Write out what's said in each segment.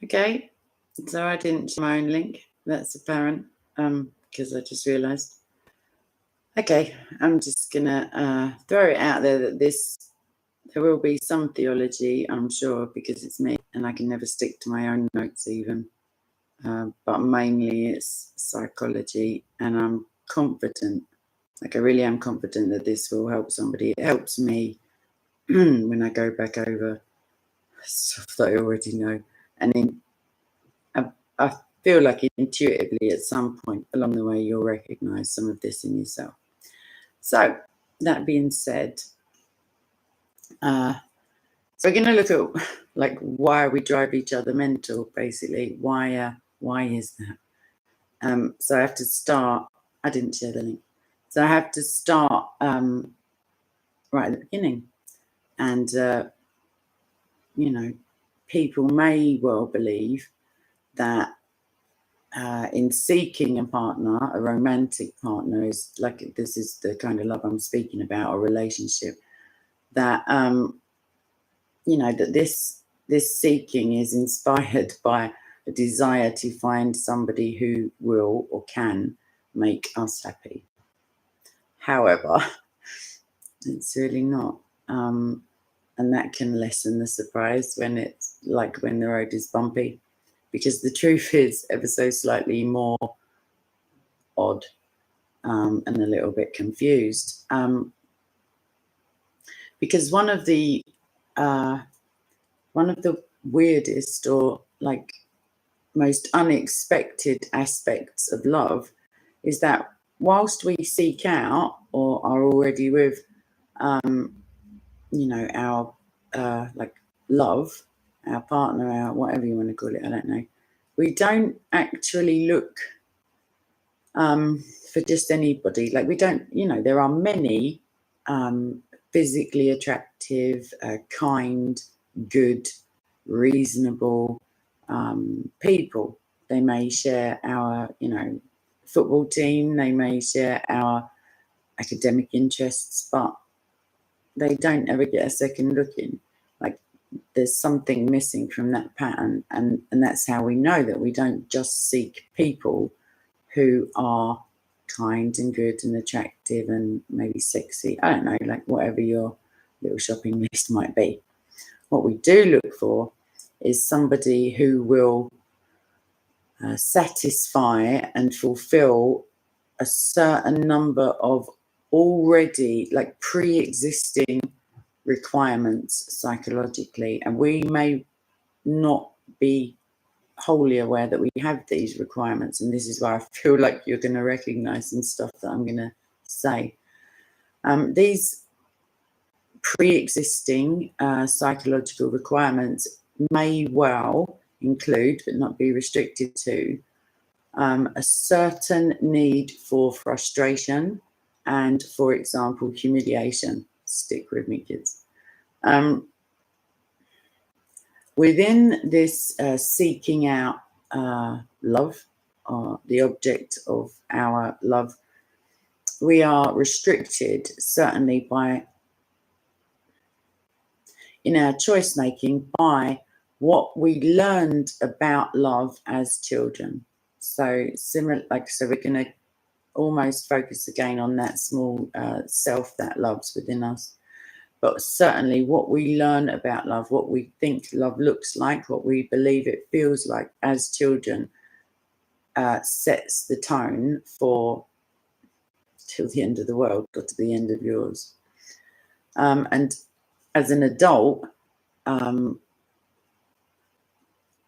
Okay, so I didn't share my own link. That's apparent, because I just realised. Okay, I'm just gonna throw it out there that there will be some theology, I'm sure, because it's me and I can never stick to my own notes even. But mainly it's psychology, and I'm confident, like I really am confident that this will help somebody. It helps me when I go back over stuff that I already know. And I feel like intuitively at some point along the way you'll recognise some of this in yourself. So that being said, so we're going to look at like why we drive each other mental, basically. Why is that? So I have to start. I didn't share the link. So I have to start right at the beginning. And, people may well believe that in seeking a partner, a romantic partner, is like, this is the kind of love I'm speaking about, or relationship, that, that this seeking is inspired by a desire to find somebody who will or can make us happy. However, it's really not. And that can lessen the surprise when it's like when the road is bumpy, because the truth is ever so slightly more odd, and a little bit confused. Because one of the weirdest or like most unexpected aspects of love is that whilst we seek out or are already with our like love, our partner, our whatever you want to call it, I don't know, we don't actually look for just anybody. Like we don't, there are many physically attractive, kind, good, reasonable people. They may share our, football team, they may share our academic interests, but they don't ever get a second look in. Like there's something missing from that pattern, and that's how we know that we don't just seek people who are kind and good and attractive and maybe sexy. I don't know, like whatever your little shopping list might be. What we do look for is somebody who will satisfy and fulfill a certain number of already like pre-existing requirements psychologically, and we may not be wholly aware that we have these requirements. And this is why I feel like you're going to recognize some stuff that I'm going to say. These pre-existing psychological requirements may well include, but not be restricted to, a certain need for frustration and, for example, humiliation. Stick with me, kids. Within this seeking out love, or the object of our love, we are restricted certainly in our choice making by what we learned about love as children. So we're going to almost focus again on that small self that loves within us. But certainly what we learn about love, what we think love looks like, what we believe it feels like as children, sets the tone for till the end of the world, or to the end of yours. And as an adult,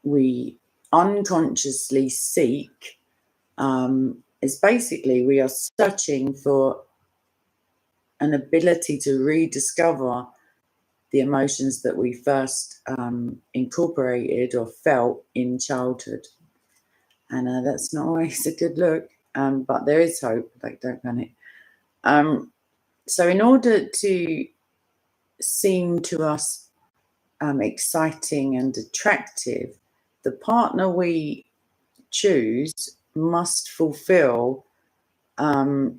we unconsciously seek, is basically we are searching for an ability to rediscover the emotions that we first incorporated or felt in childhood. And that's not always a good look, but there is hope, like don't panic. So in order to seem to us exciting and attractive, the partner we choose must fulfill or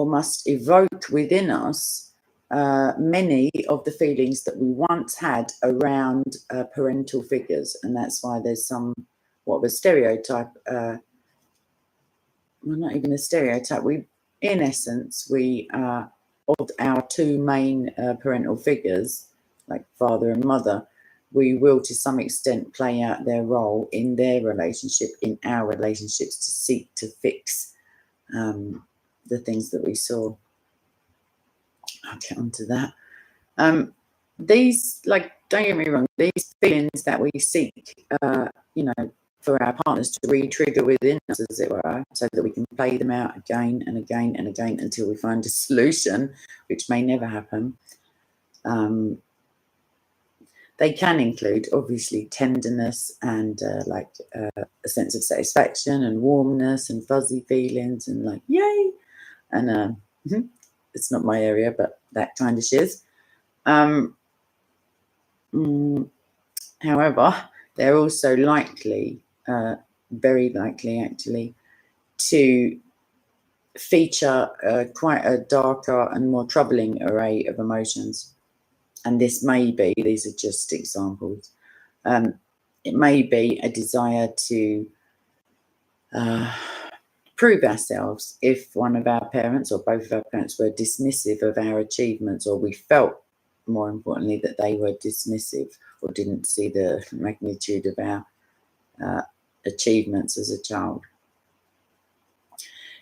must evoke within us many of the feelings that we once had around parental figures, and that's why there's some what was stereotype. Well, not even a stereotype. In essence, of our two main parental figures, like father and mother, we will to some extent play out their role in their relationship, in our relationships, to seek to fix the things that we saw. I'll get onto that. These, like, don't get me wrong, these feelings that we seek, for our partners to re-trigger within us, as it were, so that we can play them out again and again and again until we find a solution, which may never happen. They can include, obviously, tenderness and a sense of satisfaction and warmness and fuzzy feelings and like, yay! And it's not my area, but that kind of shiz. However, they're also likely, very likely actually, to feature quite a darker and more troubling array of emotions. And these are just examples. It may be a desire to prove ourselves if one of our parents or both of our parents were dismissive of our achievements, or we felt, more importantly, that they were dismissive or didn't see the magnitude of our achievements as a child.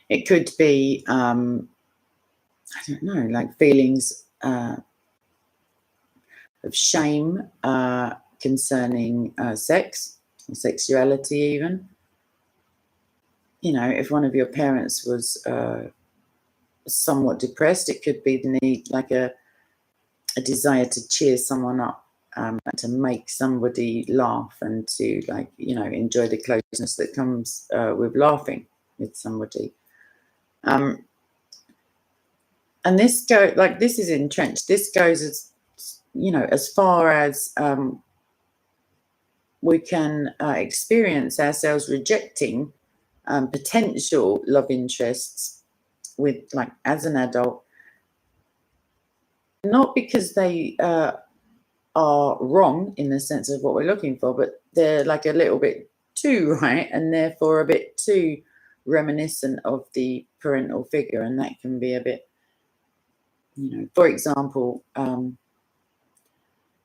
It could be, I don't know, like feelings of shame concerning sex or sexuality even. If one of your parents was somewhat depressed, it could be the need, like a desire to cheer someone up, and to make somebody laugh and to, enjoy the closeness that comes with laughing with somebody. And this is entrenched. This goes as far as we can experience ourselves rejecting potential love interests as an adult, not because they are wrong in the sense of what we're looking for, but they're like a little bit too right, and therefore a bit too reminiscent of the parental figure, and that can be a bit, for example,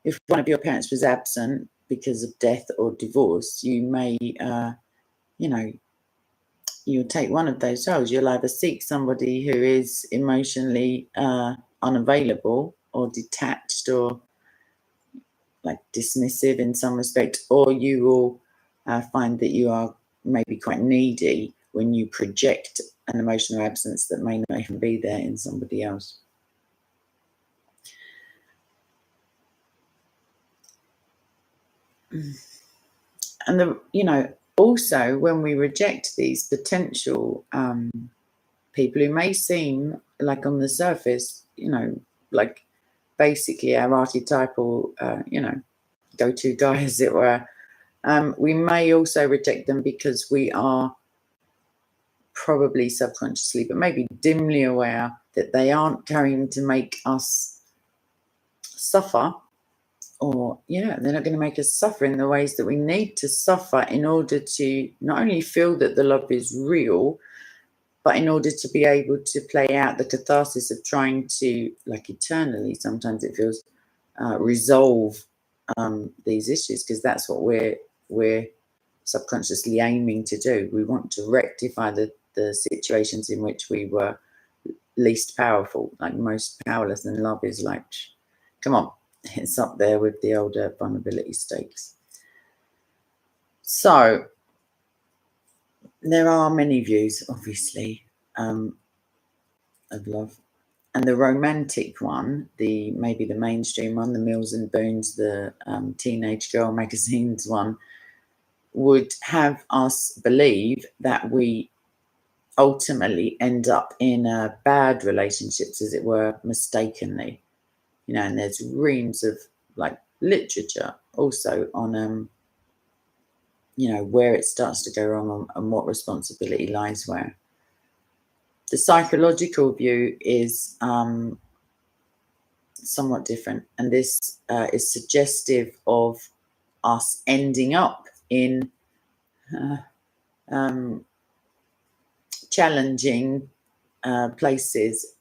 if one of your parents was absent because of death or divorce, you may, you'll take one of those roles. You'll either seek somebody who is emotionally unavailable or detached or like dismissive in some respect, or you will find that you are maybe quite needy when you project an emotional absence that may not even be there in somebody else. And also when we reject these potential people who may seem like on the surface, like basically our archetypal, go-to guy, as it were, we may also reject them because we are probably subconsciously, but maybe dimly aware that they aren't going to make us suffer, or they're not going to make us suffer in the ways that we need to suffer in order to not only feel that the love is real, but in order to be able to play out the catharsis of trying to, like eternally, sometimes it feels, resolve these issues, because that's what we're subconsciously aiming to do. We want to rectify the situations in which we were least powerful, like most powerless, and love is like, come on, it's up there with the older vulnerability stakes. So there are many views, obviously, of love. And the romantic one, maybe the mainstream one, the Mills and Boons, the teenage girl magazines one, would have us believe that we ultimately end up in bad relationships, as it were, mistakenly. And there's reams of like literature also on where it starts to go wrong and what responsibility lies where. The psychological view is somewhat different, and this is suggestive of us ending up in challenging places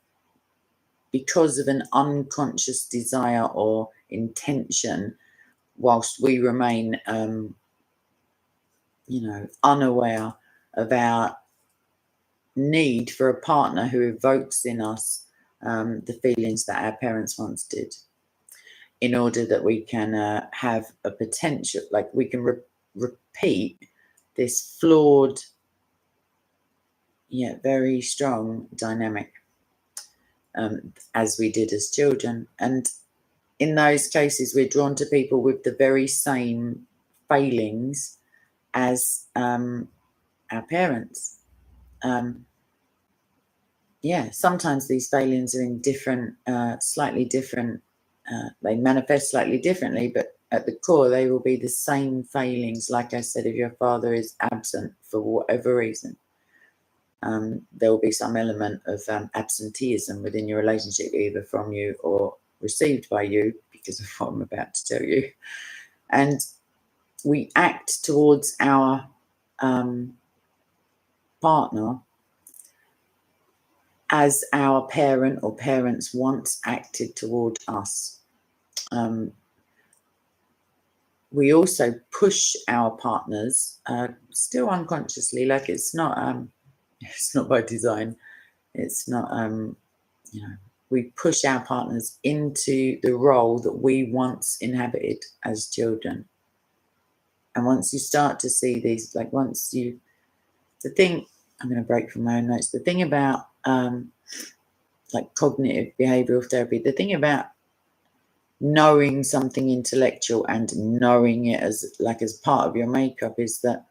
because of an unconscious desire or intention, whilst we remain, unaware of our need for a partner who evokes in us the feelings that our parents once did, in order that we can have a potential, like we can repeat this flawed, yet very strong dynamic as we did as children. And in those cases, we're drawn to people with the very same failings as our parents. Sometimes these failings are in different, slightly different, they manifest slightly differently, but at the core, they will be the same failings. Like I said, if your father is absent for whatever reason, there will be some element of absenteeism within your relationship, either from you or received by you, because of what I'm about to tell you. And we act towards our partner as our parent or parents once acted toward us. We also push our partners, still unconsciously, like it's not by design. It's not, we push our partners into the role that we once inhabited as children. And once you start to see these, I'm going to break from my own notes. The thing about cognitive behavioral therapy, the thing about knowing something intellectual and knowing it as part of your makeup is that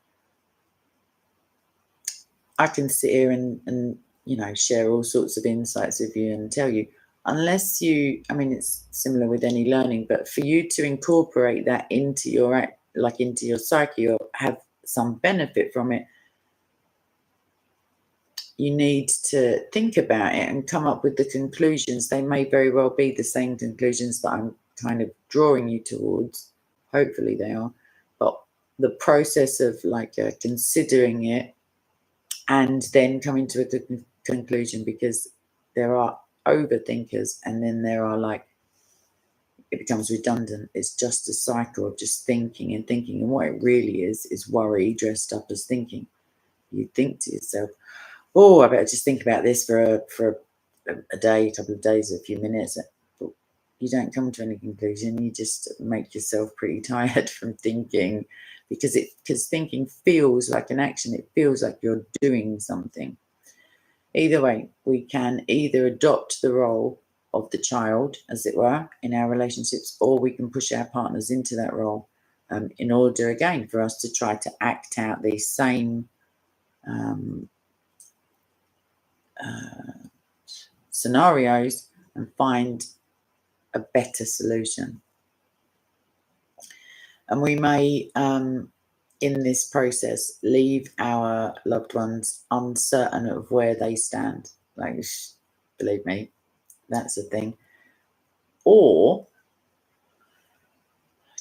I can sit here and share all sorts of insights with you and tell you, unless you, it's similar with any learning, but for you to incorporate that into your psyche or have some benefit from it, you need to think about it and come up with the conclusions. They may very well be the same conclusions that I'm kind of drawing you towards. Hopefully they are. But the process of considering it and then coming to a conclusion, because there are overthinkers and then there are it becomes redundant. It's just a cycle of just thinking and thinking. And what it really is worry dressed up as thinking. You think to yourself, oh, I better just think about this for a day, a couple of days, a few minutes. But you don't come to any conclusion. You just make yourself pretty tired from thinking, because thinking feels like an action. It feels like you're doing something. Either way, we can either adopt the role of the child, as it were, in our relationships, or we can push our partners into that role in order, again, for us to try to act out these same scenarios and find a better solution. And we may, in this process, leave our loved ones uncertain of where they stand. Believe me, that's a thing. Or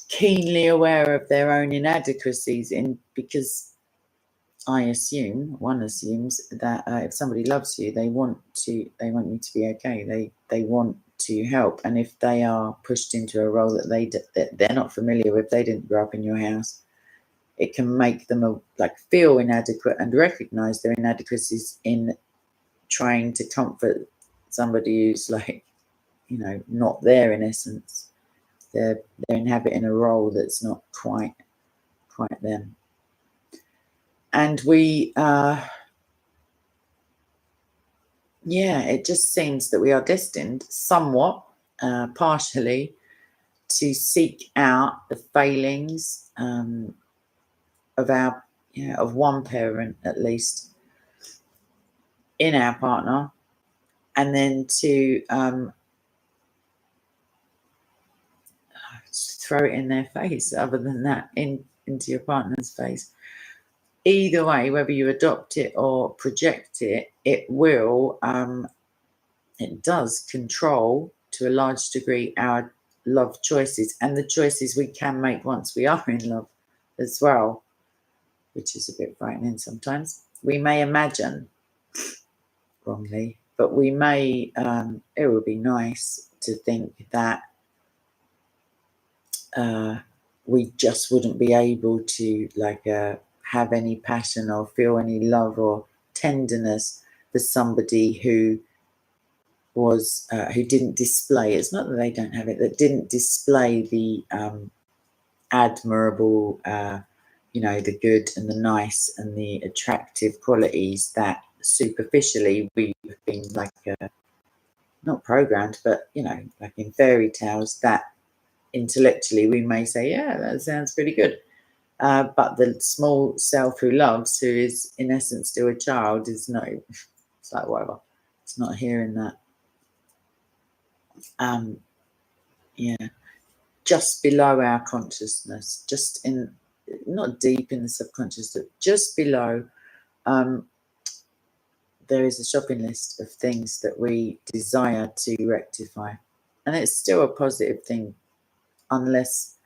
keenly aware of their own inadequacies, because one assumes that if somebody loves you, they want you to be okay. They want to help, and if they are pushed into a role that they're not familiar with, they didn't grow up in your house, it can make them feel inadequate and recognize their inadequacies in trying to comfort somebody who's not there in essence. They're inhabiting a role that's not quite them. And we, it just seems that we are destined somewhat, partially, to seek out the failings of one parent, at least, in our partner, and then to throw it in their face. Other than that, into your partner's face. Either way, whether you adopt it or project it, it will, it does control to a large degree, our love choices and the choices we can make once we are in love as well, which is a bit frightening sometimes. We may imagine wrongly, but we may, it would be nice to think that we just wouldn't be able to have any passion or feel any love or tenderness for somebody who was who didn't display, it's not that they don't have it, that didn't display the admirable, the good and the nice and the attractive qualities that superficially we've been not programmed, but like in fairy tales, that intellectually we may say, yeah, that sounds pretty good. But the small self who loves, who is in essence still a child, is no, it's like whatever. It's not hearing that. Just below our consciousness, just in, not deep in the subconscious, but just below, there is a shopping list of things that we desire to rectify. And it's still a positive thing, unless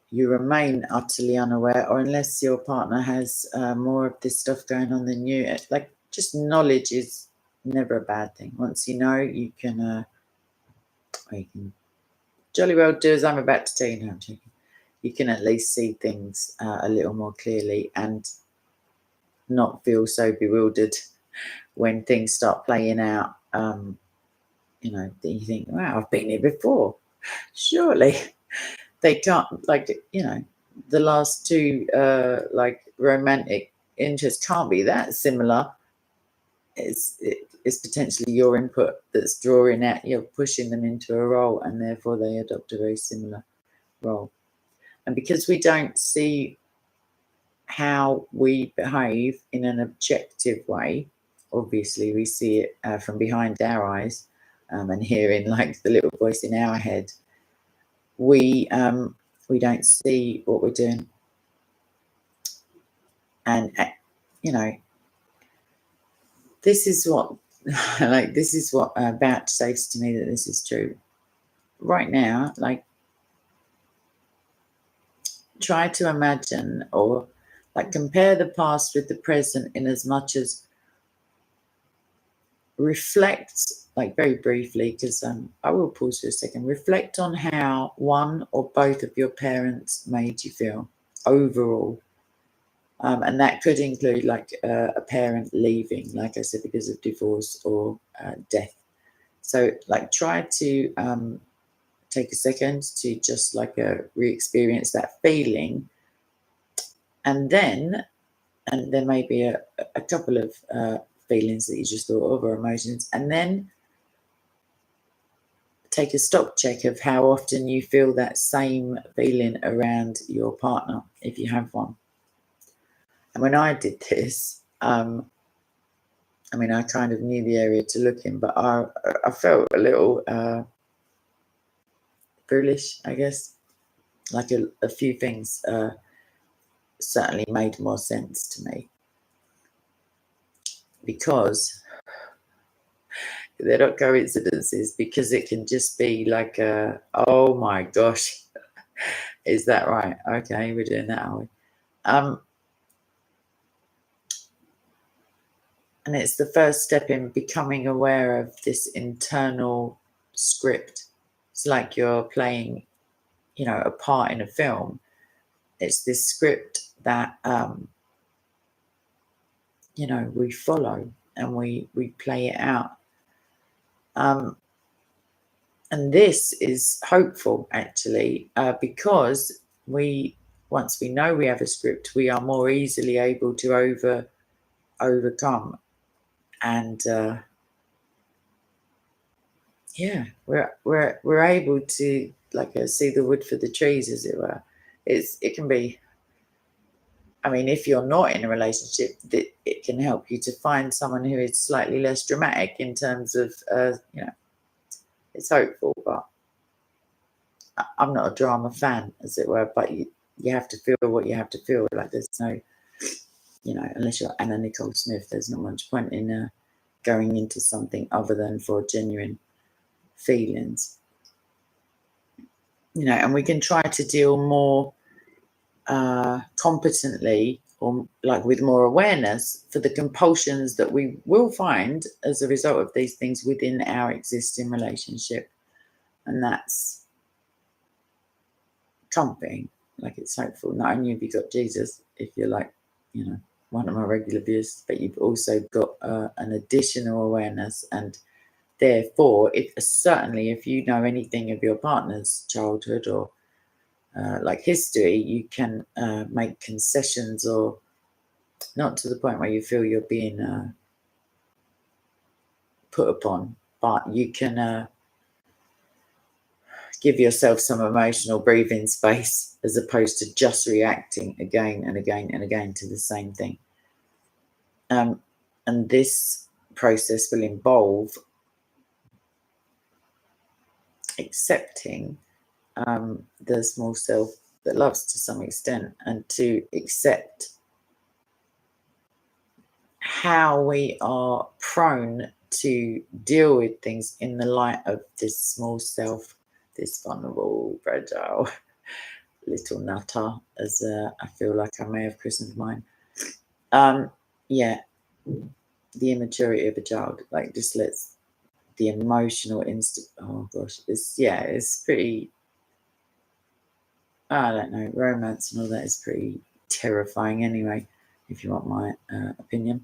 you remain utterly unaware, or unless your partner has more of this stuff going on than you. Like, just knowledge is never a bad thing. Once you know, you can jolly well do as I'm about to tell you. No, I'm joking. You can at least see things a little more clearly and not feel so bewildered when things start playing out. That you think, wow, I've been here before. Surely they can't, the last two romantic interests can't be that similar. It's potentially your input that's drawing out, you're pushing them into a role, and therefore they adopt a very similar role. And because we don't see how we behave in an objective way, obviously we see it from behind our eyes, and hearing like the little voice in our head, we don't see what we're doing. And this is what vouchsafes to me that this is true right now. Like, try to imagine or compare the past with the present, in as much as reflect, very briefly, because I will pause for a second. Reflect on how one or both of your parents made you feel overall. And that could include a parent leaving, like I said, because of divorce or death. So try to take a second to just re-experience that feeling. And there may be a couple of feelings that you just thought of, or emotions, and then take a stock check of how often you feel that same feeling around your partner, if you have one. And when I did this, I kind of knew the area to look in, but I felt a little foolish, I guess. Like a few things certainly made more sense to me, because they're not coincidences, because it can just be oh my gosh, is that right? Okay, we're doing that, are we? And it's the first step in becoming aware of this internal script. It's like you're playing, a part in a film. It's this script that, we follow and we play it out. And this is hopeful, actually, because once we know we have a script, we are more easily able to overcome. And we're able to see the wood for the trees, as it were. It can be, if you're not in a relationship, it can help you to find someone who is slightly less dramatic in terms of it's hopeful. But I'm not a drama fan, as it were, but you have to feel what you have to feel. There's no, unless you're Anna Nicole Smith, there's not much point in going into something other than for genuine feelings, and we can try to deal more competently, or like with more awareness for the compulsions that we will find as a result of these things within our existing relationship. And that's comforting. Like, it's hopeful. Not only have you got Jesus, if you're like, one of my regular viewers, but you've also got an additional awareness. And therefore, certainly if you know anything of your partner's childhood or like history, you can make concessions, or not to the point where you feel you're being put upon, but you can give yourself some emotional breathing space, as opposed to just reacting again and again and again to the same thing. And this process will involve accepting the small self that loves to some extent, and to accept how we are prone to deal with things in the light of this small self, this vulnerable, fragile little nutter, as I feel like I may have christened mine. The immaturity of a child, like, just lets the emotional oh gosh, it's pretty, I don't know, romance and all that is pretty terrifying anyway, if you want my opinion.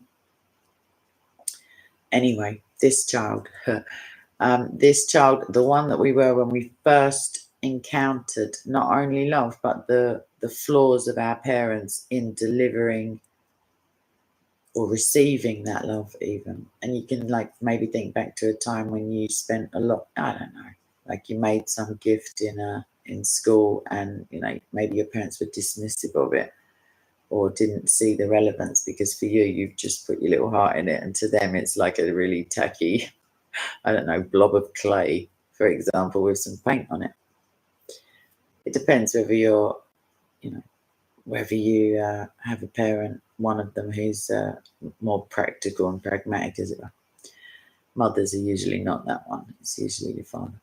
Anyway, this child, the one that we were when we first encountered not only love, but the flaws of our parents in delivering or receiving that love even. And you can, like, maybe think back to a time when you spent a lot, I don't know, like you made some gift in school, and maybe your parents were dismissive of it, or didn't see the relevance, because for you, you've just put your little heart in it, and to them it's like a really tacky, I don't know, blob of clay, for example, with some paint on it. It depends whether you're, whether you have a parent, one of them who's more practical and pragmatic, as it were. Mothers are usually not that one. It's usually your father.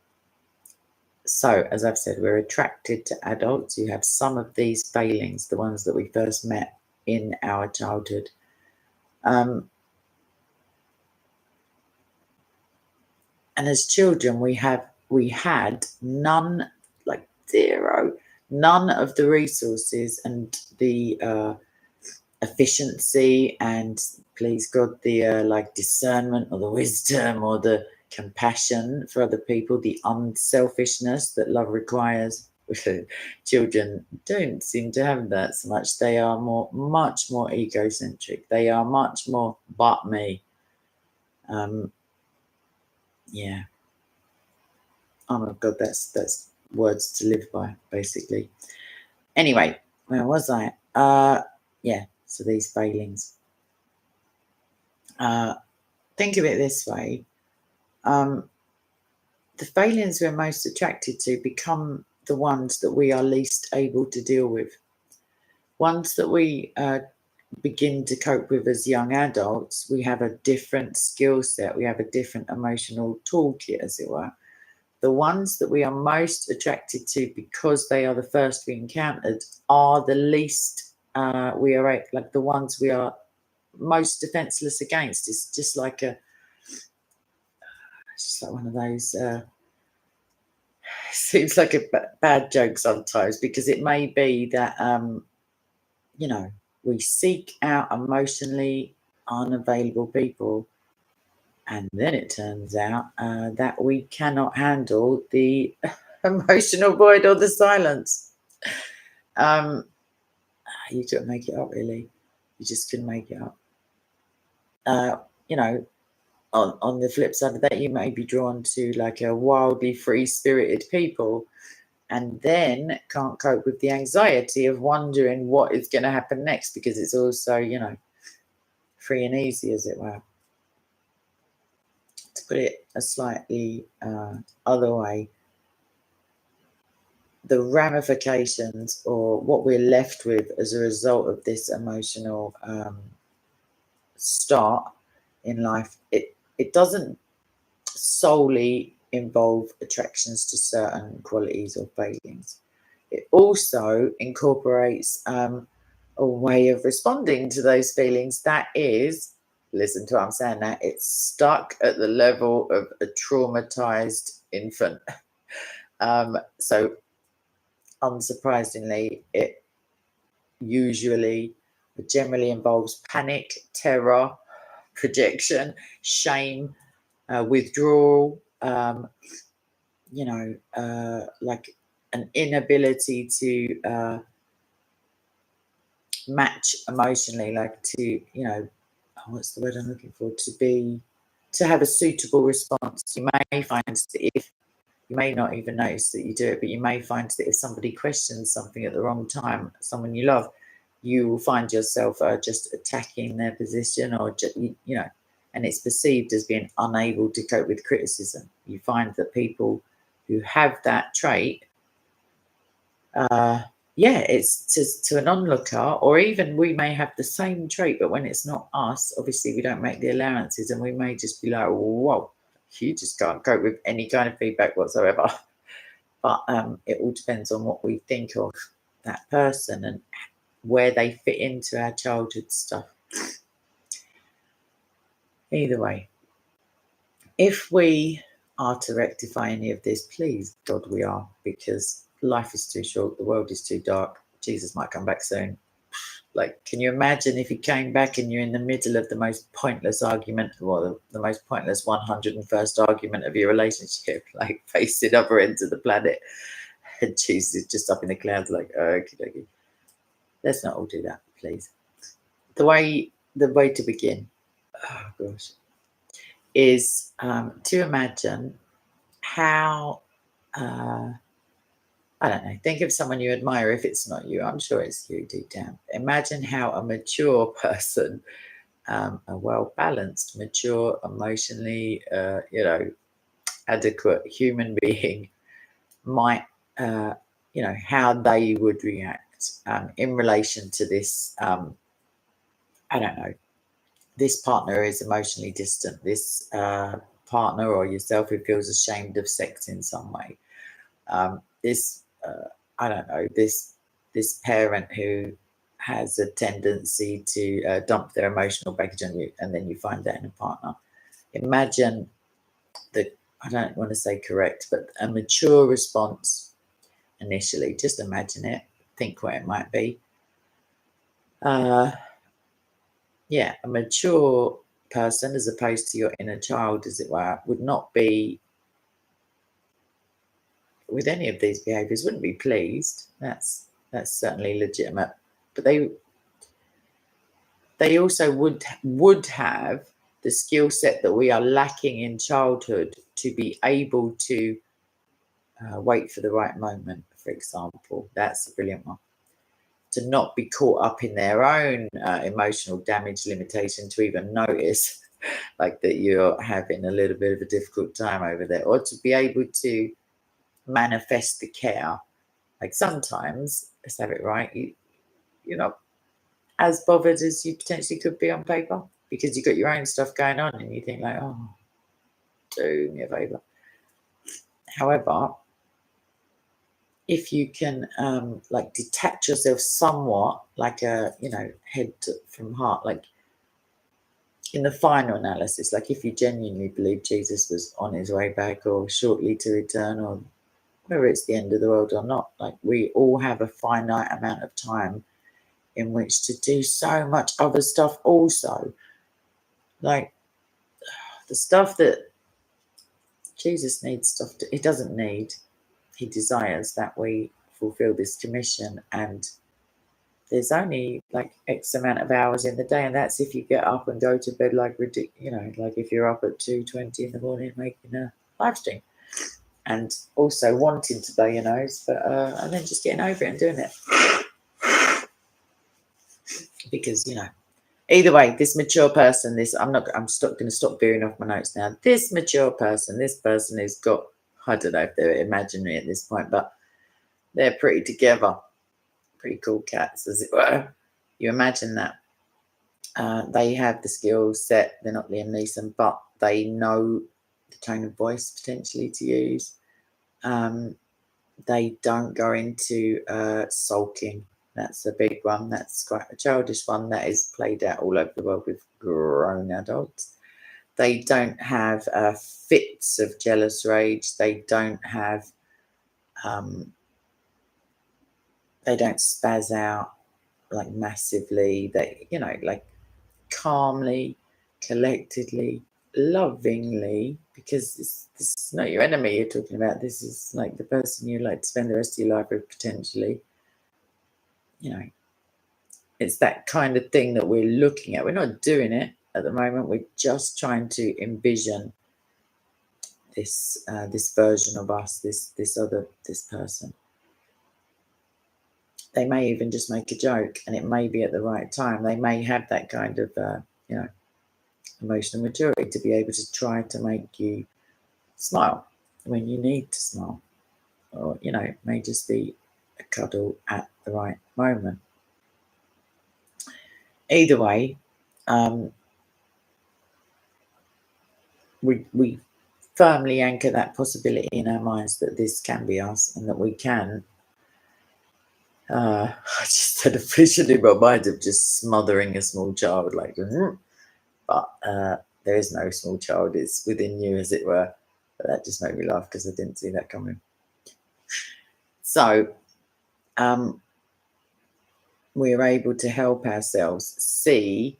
So, as I've said, we're attracted to adults who have some of these failings, the ones that we first met in our childhood. And as children, we had none, like zero, none of the resources and the efficiency, and please God, the like discernment or the wisdom or the compassion for other people, the unselfishness that love requires. Children don't seem to have that so much. They are much more egocentric. They are much more but me. Yeah. Oh my God, that's words to live by, basically. Anyway, where was I? Yeah, so these failings. Think of it this way. The failings we're most attracted to become the ones that we are least able to deal with. Ones that we begin to cope with as young adults, we have a different skill set. We have a different emotional toolkit, as it were. The ones that we are most attracted to, because they are the first we encountered, are the least we are, like the ones we are most defenseless against. It's just like one of those seems like a bad joke sometimes, because it may be that we seek out emotionally unavailable people, and then it turns out that we cannot handle the emotional void or the silence. You couldn't make it up, really. You just couldn't make it up. On the flip side of that, you may be drawn to like a wildly free-spirited people, and then can't cope with the anxiety of wondering what is going to happen next, because it's also, free and easy, as it were. To put it a slightly other way, the ramifications, or what we're left with as a result of this emotional start in life, it doesn't solely involve attractions to certain qualities or failings. It also incorporates a way of responding to those feelings that is, listen to what I'm saying now, it's stuck at the level of a traumatized infant. So unsurprisingly, it generally involves panic, terror, projection, shame, withdrawal, like an inability to match emotionally, like to, what's the word I'm looking for? To have a suitable response. You may find that if you may not even notice that you do it, but you may find that if somebody questions something at the wrong time, someone you love, you will find yourself just attacking their position, or and it's perceived as being unable to cope with criticism. You find that people who have that trait, it's to an onlooker, or even we may have the same trait, but when it's not us, obviously we don't make the allowances, and we may just be like, whoa, you just can't cope with any kind of feedback whatsoever. But it all depends on what we think of that person and where they fit into our childhood stuff. Either way, if we are to rectify any of this, please, God, we are, because life is too short, the world is too dark, Jesus might come back soon. Like, can you imagine if he came back and you're in the middle of the most pointless argument, or the most pointless 101st argument of your relationship, like facing other ends of the planet, and Jesus is just up in the clouds like, okay. Let's not all do that, please. The way to begin, oh gosh, is to imagine how, I don't know, think of someone you admire. If it's not you, I'm sure it's you deep down. Imagine how a mature person, a well-balanced, mature, emotionally, adequate human being might, how they would react in relation to this, I don't know, this partner is emotionally distant, this partner or yourself who feels ashamed of sex in some way, this parent who has a tendency to dump their emotional baggage on you, and then you find that in a partner. Imagine I don't want to say correct, but a mature response initially. Just imagine it, think what it might be. A mature person, as opposed to your inner child, as it were, would not be, with any of these behaviours, wouldn't be pleased. That's certainly legitimate. But they also would have the skill set that we are lacking in childhood to be able to wait for the right moment, for example. That's a brilliant one. To not be caught up in their own emotional damage limitation, to even notice like that you're having a little bit of a difficult time over there, or to be able to manifest the care. Like, sometimes, let's have it right, you're not as bothered as you potentially could be on paper, because you've got your own stuff going on and you think like, oh, do me a favour. However, if you can detach yourself somewhat, like a head from heart, like in the final analysis, like if you genuinely believe Jesus was on his way back or shortly to return, or whether it's the end of the world or not, like we all have a finite amount of time in which to do so much other stuff also. Like the stuff that Jesus needs, he doesn't need, he desires that we fulfill this commission. And there's only like X amount of hours in the day, and that's if you get up and go to bed like ridiculous, like if you're up at 2:20 in the morning making a live stream, and also wanting to blow your nose, but and then just getting over it and doing it. Because either way, this mature person, I'm going to stop veering off my notes now. This mature person, this person has got, I don't know if they're imaginary at this point, but they're pretty together, pretty cool cats, as it were. You imagine that they have the skill set. They're not Liam Neeson, but they know the tone of voice potentially to use. They don't go into sulking. That's a big one. That's quite a childish one that is played out all over the world with grown adults. They don't have fits of jealous rage. They don't have, they don't spaz out like massively. They, like calmly, collectedly, lovingly, because this is not your enemy you're talking about. This is like the person you like to spend the rest of your life with potentially. It's that kind of thing that we're looking at. We're not doing it at the moment. We're just trying to envision this this version of us, this person. They may even just make a joke, and it may be at the right time. They may have that kind of emotional maturity to be able to try to make you smile when you need to smile, or it may just be a cuddle at the right moment. Either way, we firmly anchor that possibility in our minds that this can be us, and that we can. I just had a vision in my mind of just smothering a small child, like, but there is no small child; it's within you, as it were. But that just made me laugh because I didn't see that coming. So, we're able to help ourselves see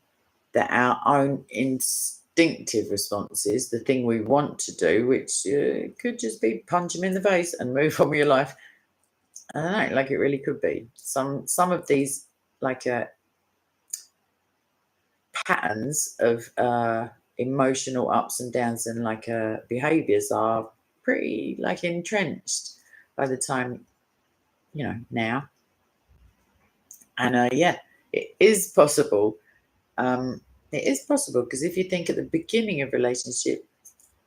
that our own instinctive responses, the thing we want to do, which could just be punch him in the face and move on with your life. I don't know, like it really could be. Some of these like patterns of emotional ups and downs and like behaviors are pretty like entrenched by the time now. And yeah, it is possible. It is possible because if you think at the beginning of relationship,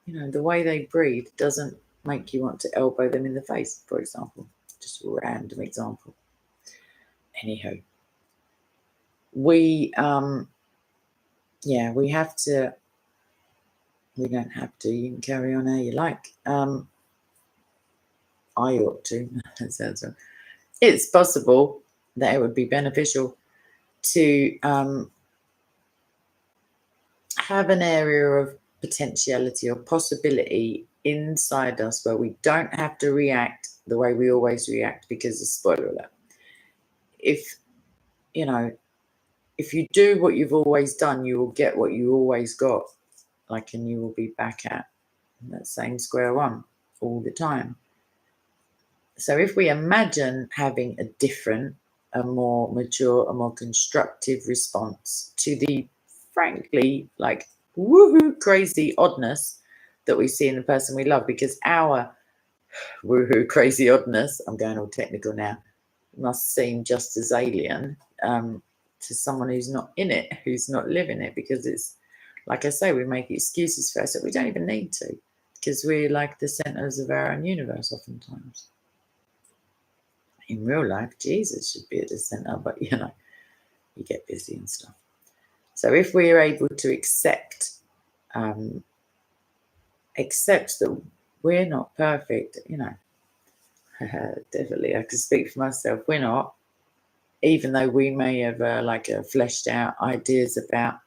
the way they breathe doesn't make you want to elbow them in the face, for example. Just a random example. Anyhow, we we have to. We don't have to. You can carry on how you like. I ought to. That sounds wrong. It's possible that it would be beneficial to have an area of potentiality or possibility inside us where we don't have to react the way we always react, because of spoiler alert. If you do what you've always done, you will get what you always got, and you will be back at that same square one all the time. So if we imagine having a different, a more mature, a more constructive response to the frankly woohoo crazy oddness that we see in the person we love, because our woohoo crazy oddness, I'm going all technical now, must seem just as alien to someone who's not in it, who's not living it, because it's like I say, we make excuses for ourselves. We don't even need to, because we're like the centers of our own universe oftentimes. In real life, Jesus should be at the center, but you get busy and stuff. So if we are able to accept that we're not perfect, definitely, I can speak for myself. We're not, even though we may have fleshed out ideas about,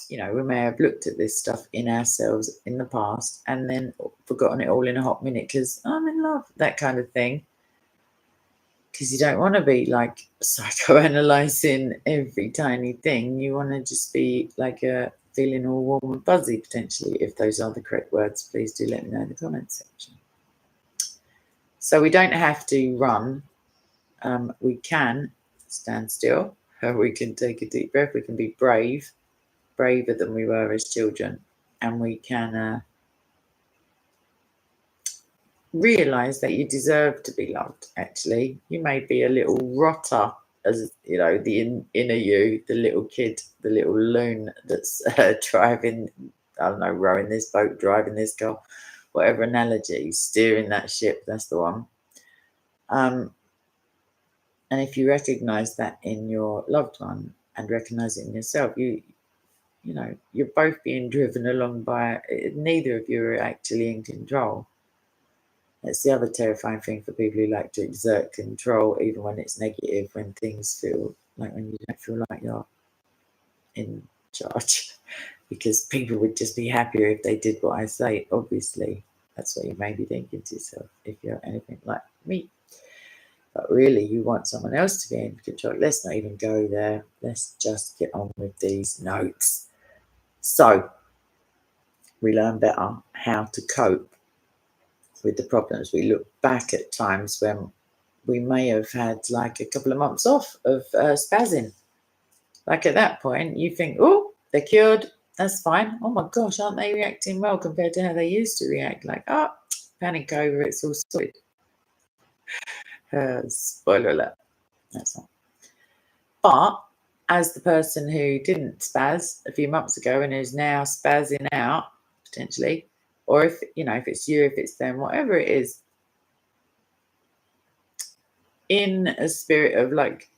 we may have looked at this stuff in ourselves in the past and then forgotten it all in a hot minute because I'm in love, that kind of thing. Because you don't want to be psychoanalyzing every tiny thing. You want to just be feeling all warm and fuzzy, potentially. If those are the correct words, please do let me know in the comments section. So we don't have to run. We can stand still. We can take a deep breath. We can be brave, braver than we were as children. And we can realize that you deserve to be loved. Actually, you may be a little rotter, as the inner you, the little kid, the little loon that's driving, I don't know, rowing this boat, driving this car, whatever analogy, steering that ship, that's the one. And if you recognize that in your loved one and recognize it in yourself, you you're both being driven along by neither of you are actually in control. That's the other terrifying thing for people who like to exert control, even when it's negative, when things feel like when you don't feel like you're in charge. Because people would just be happier if they did what I say, obviously. That's what you may be thinking to yourself if you're anything like me. But really, you want someone else to be in control. Let's not even go there. Let's just get on with these notes. So, we learn better how to cope with the problems. We look back at times when we may have had like a couple of months off of spazzing. Like at that point, you think, oh, they're cured. That's fine. Oh my gosh, aren't they reacting well compared to how they used to react? Like, oh, panic over, it's all sorted. Spoiler alert. That's not. But as the person who didn't spaz a few months ago and is now spazzing out, potentially, or if it's you, if it's them, whatever it is, in a spirit of like,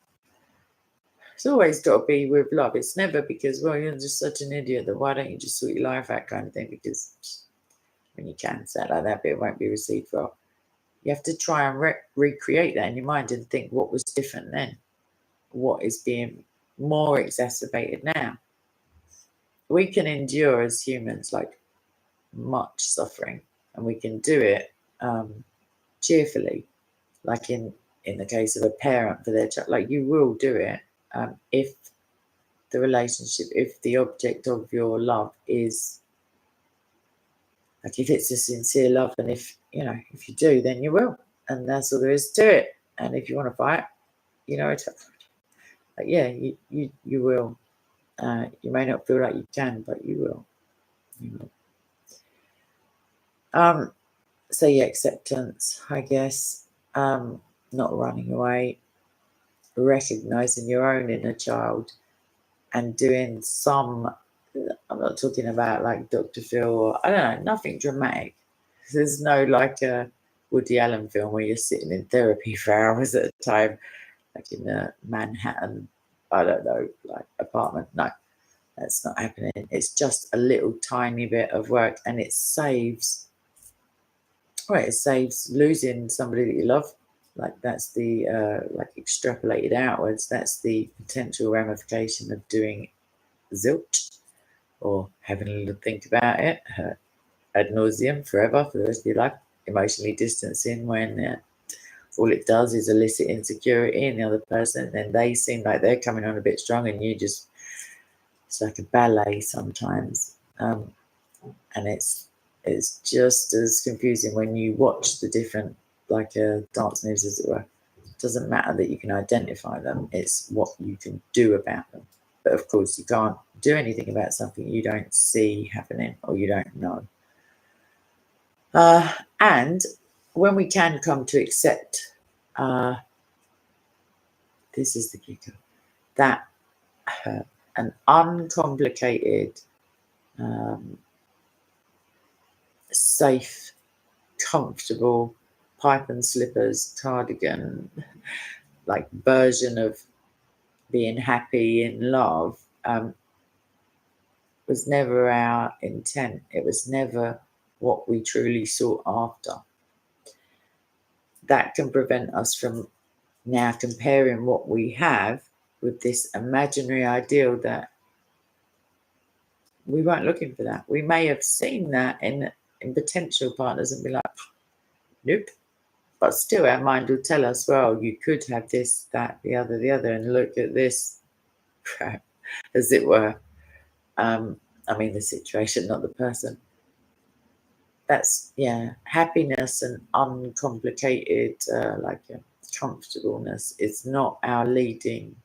it's always got to be with love. It's never because, well, you're just such an idiot that why don't you just sort your life out kind of thing, because when you can say it like that, but it won't be received well. You have to try and recreate that in your mind and think what was different then, what is being more exacerbated now. We can endure as humans like much suffering, and we can do it cheerfully, like in the case of a parent for their child. Like you will do it if the relationship, if the object of your love is like, if it's a sincere love, and if you do, then you will, and that's all there is to it. And if you want to fight, it's like, yeah, you will. You may not feel like you can, but you will. So yeah, acceptance, I guess. Not running away, recognizing your own inner child, and doing some. I'm not talking about like Dr. Phil or I don't know, nothing dramatic. There's no like a Woody Allen film where you're sitting in therapy for hours at a time, like in a Manhattan, I don't know, like apartment. No, that's not happening. It's just a little tiny bit of work, and it saves losing somebody that you love. Like that's the like extrapolated outwards. That's the potential ramification of doing zilch or having a little think about it ad nauseum forever for the rest of your life. Emotionally distancing when all it does is elicit insecurity in the other person, and they seem like they're coming on a bit strong, and it's like a ballet sometimes, and it's just as confusing when you watch the different like dance moves, as it were. It doesn't matter that you can identify them, it's what you can do about them. But of course you can't do anything about something you don't see happening or you don't know. And when we can come to accept, this is the kicker, that an uncomplicated, safe, comfortable pipe and slippers cardigan like version of being happy in love was never our intent. It was never what we truly sought after. That can prevent us from now comparing what we have with this imaginary ideal that we weren't looking for. That we may have seen that in potential partners and be like, nope. But still our mind will tell us, well, you could have this, that, the other, and look at this crap, as it were. I mean the situation, not the person. That's, yeah, happiness and uncomplicated, like comfortableness is not our leading,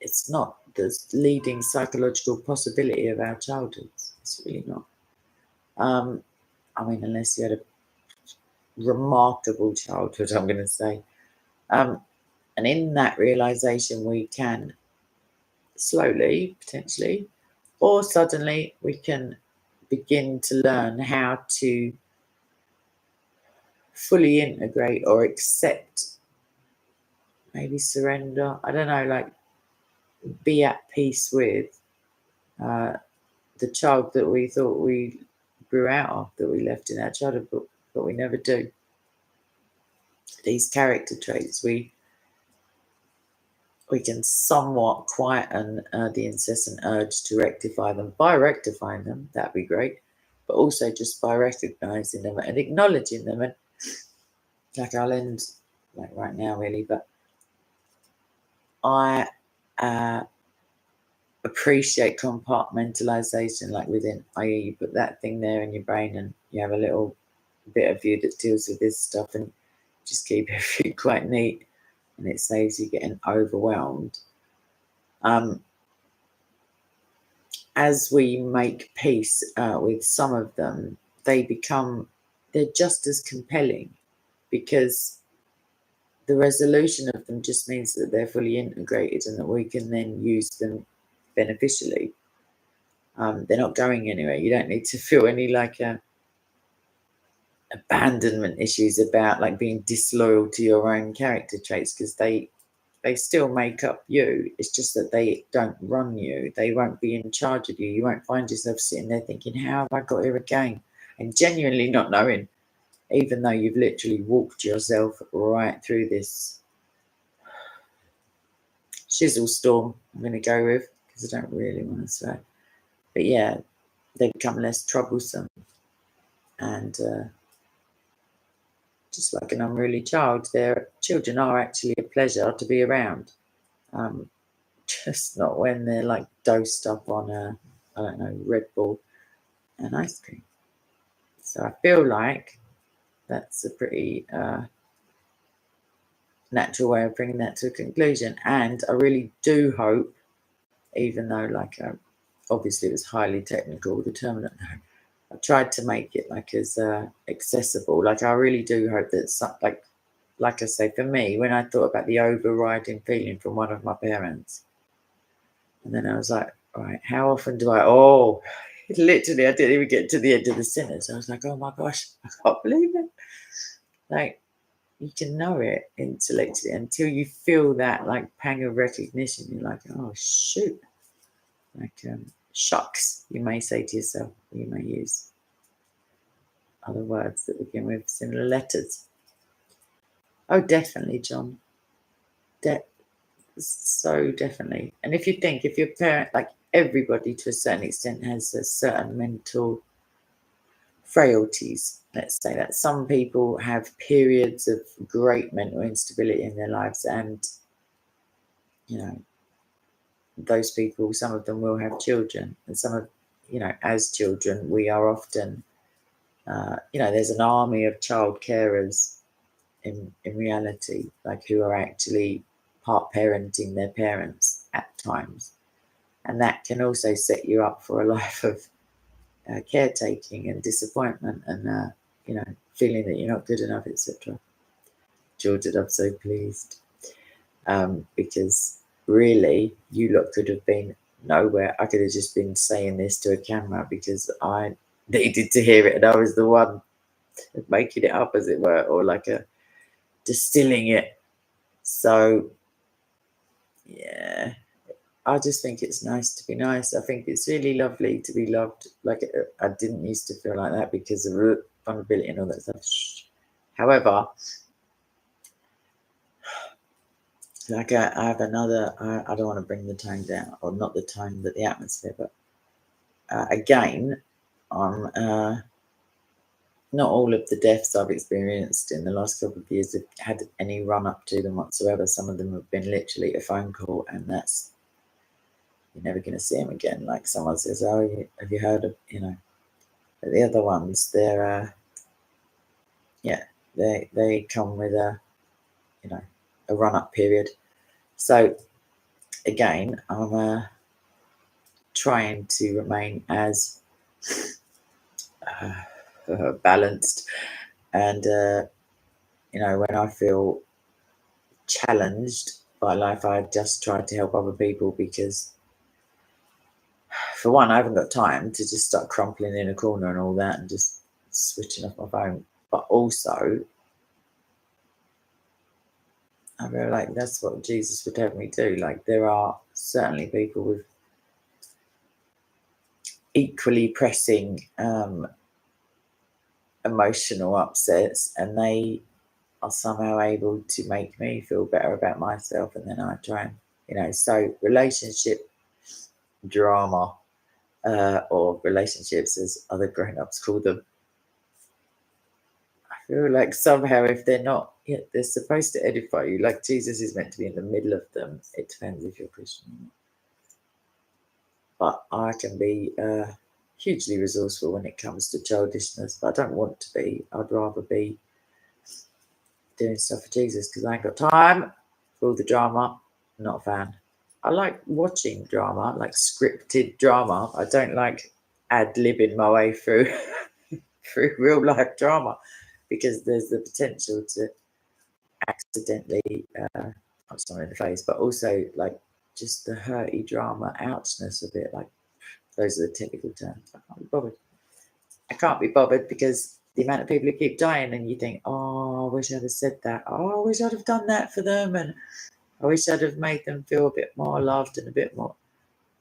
it's not the leading psychological possibility of our childhoods. It's really not. I mean, unless you had a remarkable childhood, I'm going to say. And in that realization, we can slowly, potentially, or suddenly, we can begin to learn how to fully integrate or accept, maybe surrender. I don't know, like be at peace with the child that we thought we grew out of, that we left in our childhood, but we never do. These character traits, we can somewhat quieten the incessant urge to rectify them. By rectifying them, that'd be great, but also just by recognizing them and acknowledging them. And like, I'll end like right now, really, but I appreciate compartmentalization, like within, i.e., you put that thing there in your brain and you have a little bit of you that deals with this stuff, and just keep everything quite neat, and it saves you getting overwhelmed. As we make peace with some of them, they're just as compelling, because the resolution of them just means that they're fully integrated and that we can then use them beneficially. They're not going anywhere. You don't need to feel any like abandonment issues about like being disloyal to your own character traits, because they still make up you. It's just that they don't run you. They won't be in charge of you. You won't find yourself sitting there thinking, how have I got here again? And genuinely not knowing, even though you've literally walked yourself right through this shizzle storm, I'm going to go with, because I don't really want to swear. But yeah, they become less troublesome. And just like an unruly child, their children are actually a pleasure to be around. Just not when they're like dosed up on I don't know, Red Bull and ice cream. So I feel like that's a pretty natural way of bringing that to a conclusion. And I really do hope, even though like obviously it was highly technical, determinate, I tried to make it like as accessible. Like, I really do hope that like I say, for me, when I thought about the overriding feeling from one of my parents, and then I was like, all right, how often do literally, I didn't even get to the end of the sentence. I was like, oh my gosh, I can't believe it. Like, you can know it intellectually until you feel that like pang of recognition. You're like, oh shoot. Like, shucks, you may say to yourself. You may use other words that begin with similar letters. Oh, definitely, John. So definitely. And if your parent, like everybody to a certain extent, has a certain mental frailties, let's say that. Some people have periods of great mental instability in their lives, and those people, some of them will have children, and some of, as children, we are often, there's an army of child carers in reality, like, who are actually part parenting their parents at times. And that can also set you up for a life of caretaking and disappointment and, feeling that you're not good enough, etc. Georgia, I'm so pleased. Because really, you lot could have been nowhere. I could have just been saying this to a camera because I needed to hear it, and I was the one making it up, as it were, or like distilling it. So, yeah, I just think it's nice to be nice. I think it's really lovely to be loved. Like, I didn't used to feel like that because of vulnerability and all that stuff. However, like, I have another, I don't want to bring the tone down, or not the tone, but the atmosphere. But again, not all of the deaths I've experienced in the last couple of years have had any run up to them whatsoever. Some of them have been literally a phone call, and that's, you're never going to see them again. Like, someone says, oh, have you heard of, but the other ones, they're, they come with a run-up period. So, again, I'm trying to remain as balanced, and, when I feel challenged by life, I just try to help other people, because, for one, I haven't got time to just start crumpling in a corner and all that and just switching off my phone. But also, I feel like that's what Jesus would have me do. Like, there are certainly people with equally pressing emotional upsets, and they are somehow able to make me feel better about myself, and then I try and, so relationship drama, or relationships as other grown-ups call them, I feel like somehow if they're not, they're supposed to edify you, like Jesus is meant to be in the middle of them. It depends if you're Christian or not. But I can be hugely resourceful when it comes to childishness, but I don't want to be. I'd rather be doing stuff for Jesus, because I ain't got time for all the drama. I'm not a fan. I like watching drama, like scripted drama. I don't like ad-libbing my way through through real life drama, because there's the potential to accidentally punch someone in the face, but also like just the hurty drama ouchness of it. Like, those are the typical terms. I can't be bothered. I can't be bothered because the amount of people who keep dying, and you think, oh, I wish I'd have said that. Oh, I wish I'd have done that for them, and I wish I'd have made them feel a bit more loved and a bit more.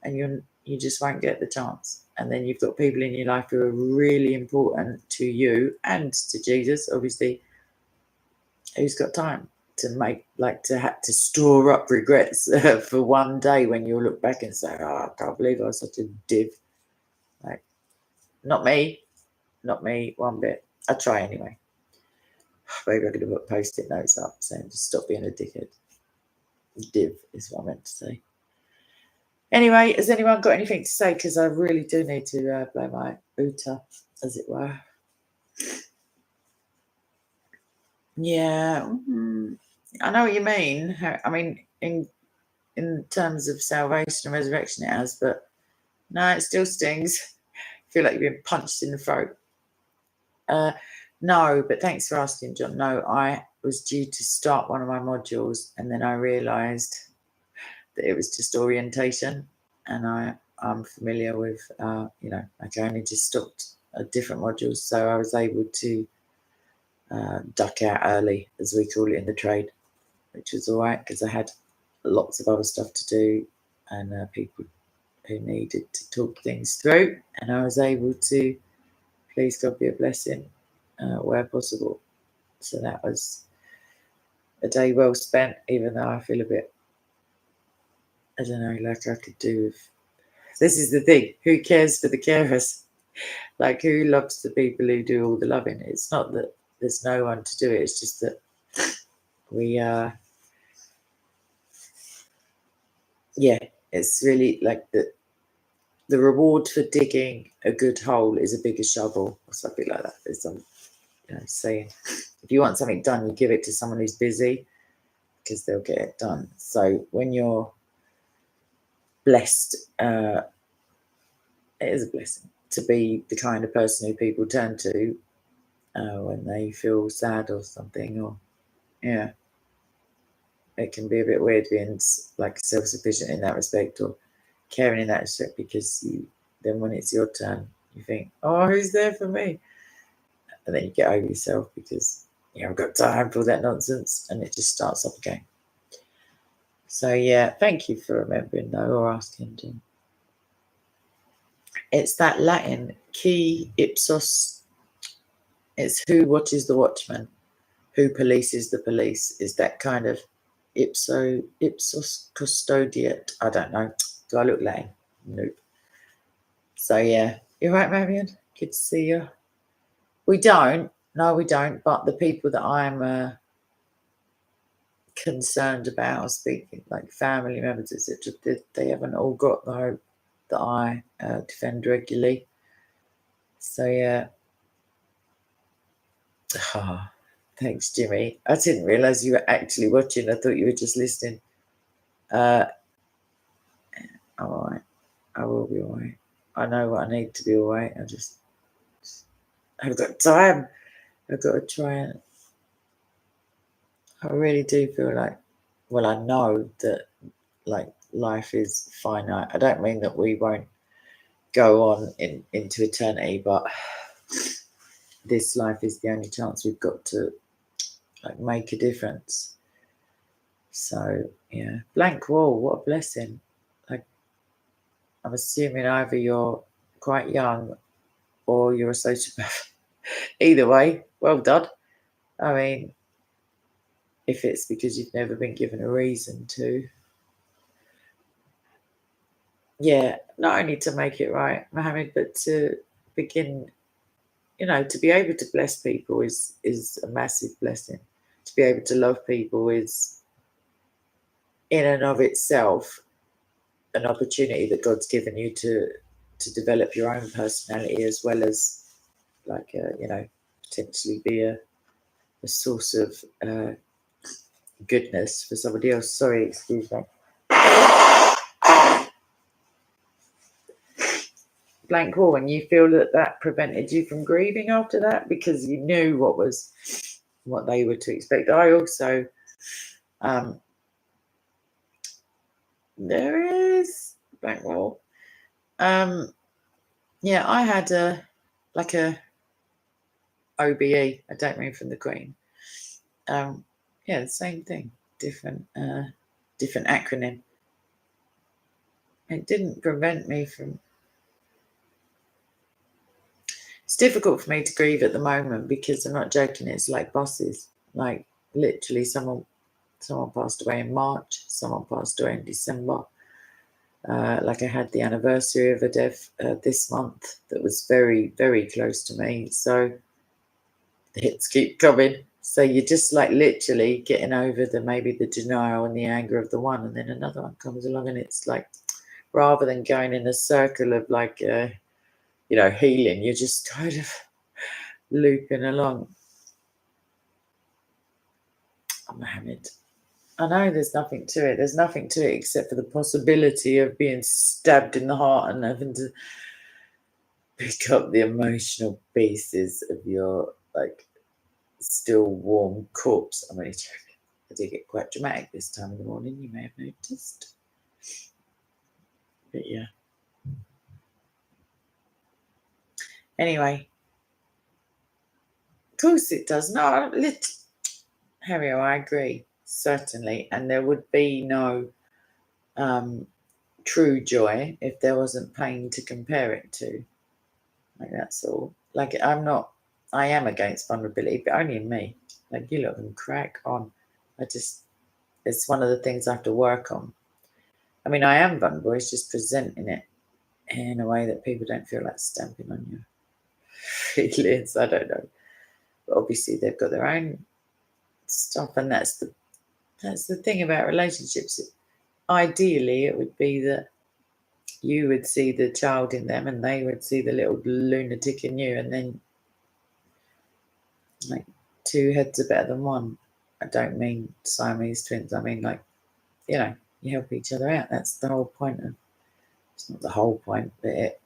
And you just won't get the chance. And then you've got people in your life who are really important to you and to Jesus, obviously, who's got time to make, like, to have to store up regrets for one day when you'll look back and say, oh, I can't believe I was such a div. Like, not me, one bit. I try anyway. Maybe I could have put post-it notes up saying just stop being a dickhead. Div is what I meant to say. Anyway, has anyone got anything to say? Because I really do need to blow my Uta, as it were. Yeah, I know what you mean. I mean, in terms of salvation and resurrection, it has, but no, it still stings. I feel like you've been punched in the throat. No, but thanks for asking, John. No, I was due to start one of my modules, and then I realised that it was just orientation, and I'm familiar with, I only just stopped a different modules, so I was able to duck out early, as we call it in the trade, which was all right because I had lots of other stuff to do and people who needed to talk things through, and I was able to, please God, be a blessing where possible. So that was a day well spent, even though I feel a bit, I don't know, like I could do with, this is the thing, who cares for the carers? Like, who loves the people who do all the loving? It's not that there's no one to do it, it's just that we it's really like the reward for digging a good hole is a bigger shovel, or something like that. There's some saying, if you want something done, you give it to someone who's busy, because they'll get it done. So when you're blessed, it is a blessing to be the kind of person who people turn to when they feel sad or something, or it can be a bit weird being like self-sufficient in that respect, or caring in that respect, because then when it's your turn, you think, oh, who's there for me? And then you get over yourself because you haven't got time for that nonsense, and it just starts up again. So thank you for remembering though, or asking, Jim. It's that Latin qui ipsos. It's who watches the watchman, who polices the police. Is that kind of ipsos custodiet? I don't know. Do I look Latin? Nope. So you're right, Marion. Good to see you. We don't. No, we don't. But the people that I'm concerned about, speaking like family members, etc., they haven't all got the hope that I defend regularly. So Oh, thanks, Jimmy. I didn't realise you were actually watching. I thought you were just listening. I'm all right. I will be all right. I know what I need to be all right. I've got time. I've got to try and. I really do feel like, well, I know that like life is finite. I don't mean that we won't go on into eternity, but this life is the only chance we've got to like make a difference. So blank wall, what a blessing. I'm assuming either you're quite young or you're a sociopath. Either way, well done. I mean, if it's because you've never been given a reason to, yeah, not only to make it right, Mohammed, but to begin, to be able to bless people is a massive blessing. To be able to love people is, in and of itself, an opportunity that God's given you to develop your own personality, as well as potentially be a source of goodness for somebody else. Sorry, excuse me. Blank wall. And you feel that prevented you from grieving after that because you knew what they were to expect. I also there is blank wall. Yeah, I had a OBE. I don't mean from the Queen. Yeah, the same thing, different acronym. It didn't prevent me from. It's difficult for me to grieve at the moment because I'm not joking. It's like buses. Like literally, someone passed away in March. Someone passed away in December. Like I had the anniversary of a death this month that was very, very close to me. So the hits keep coming. So you're just like literally getting over maybe the denial and the anger of the one, and then another one comes along, and it's like, rather than going in a circle of like, healing, you're just kind of looping along. Mohammed, I know there's nothing to it. There's nothing to it except for the possibility of being stabbed in the heart and having to pick up the emotional pieces of your still warm corpse. I'm only joking. I did get quite dramatic this time of the morning, you may have noticed. But yeah. Anyway. Of course it does. No, Harry, I agree, certainly. And there would be no true joy if there wasn't pain to compare it to. Like, that's all. Like, I am against vulnerability, but only in me. Like, you lot can crack on. It's one of the things I have to work on. I mean, I am vulnerable, it's just presenting it in a way that people don't feel like stamping on your feelings. I don't know. But obviously, they've got their own stuff, and that's the thing about relationships. Ideally, it would be that you would see the child in them and they would see the little lunatic in you, and then like two heads are better than one. I don't mean Siamese twins. I mean you help each other out. That's the whole point of. It's not the whole point, but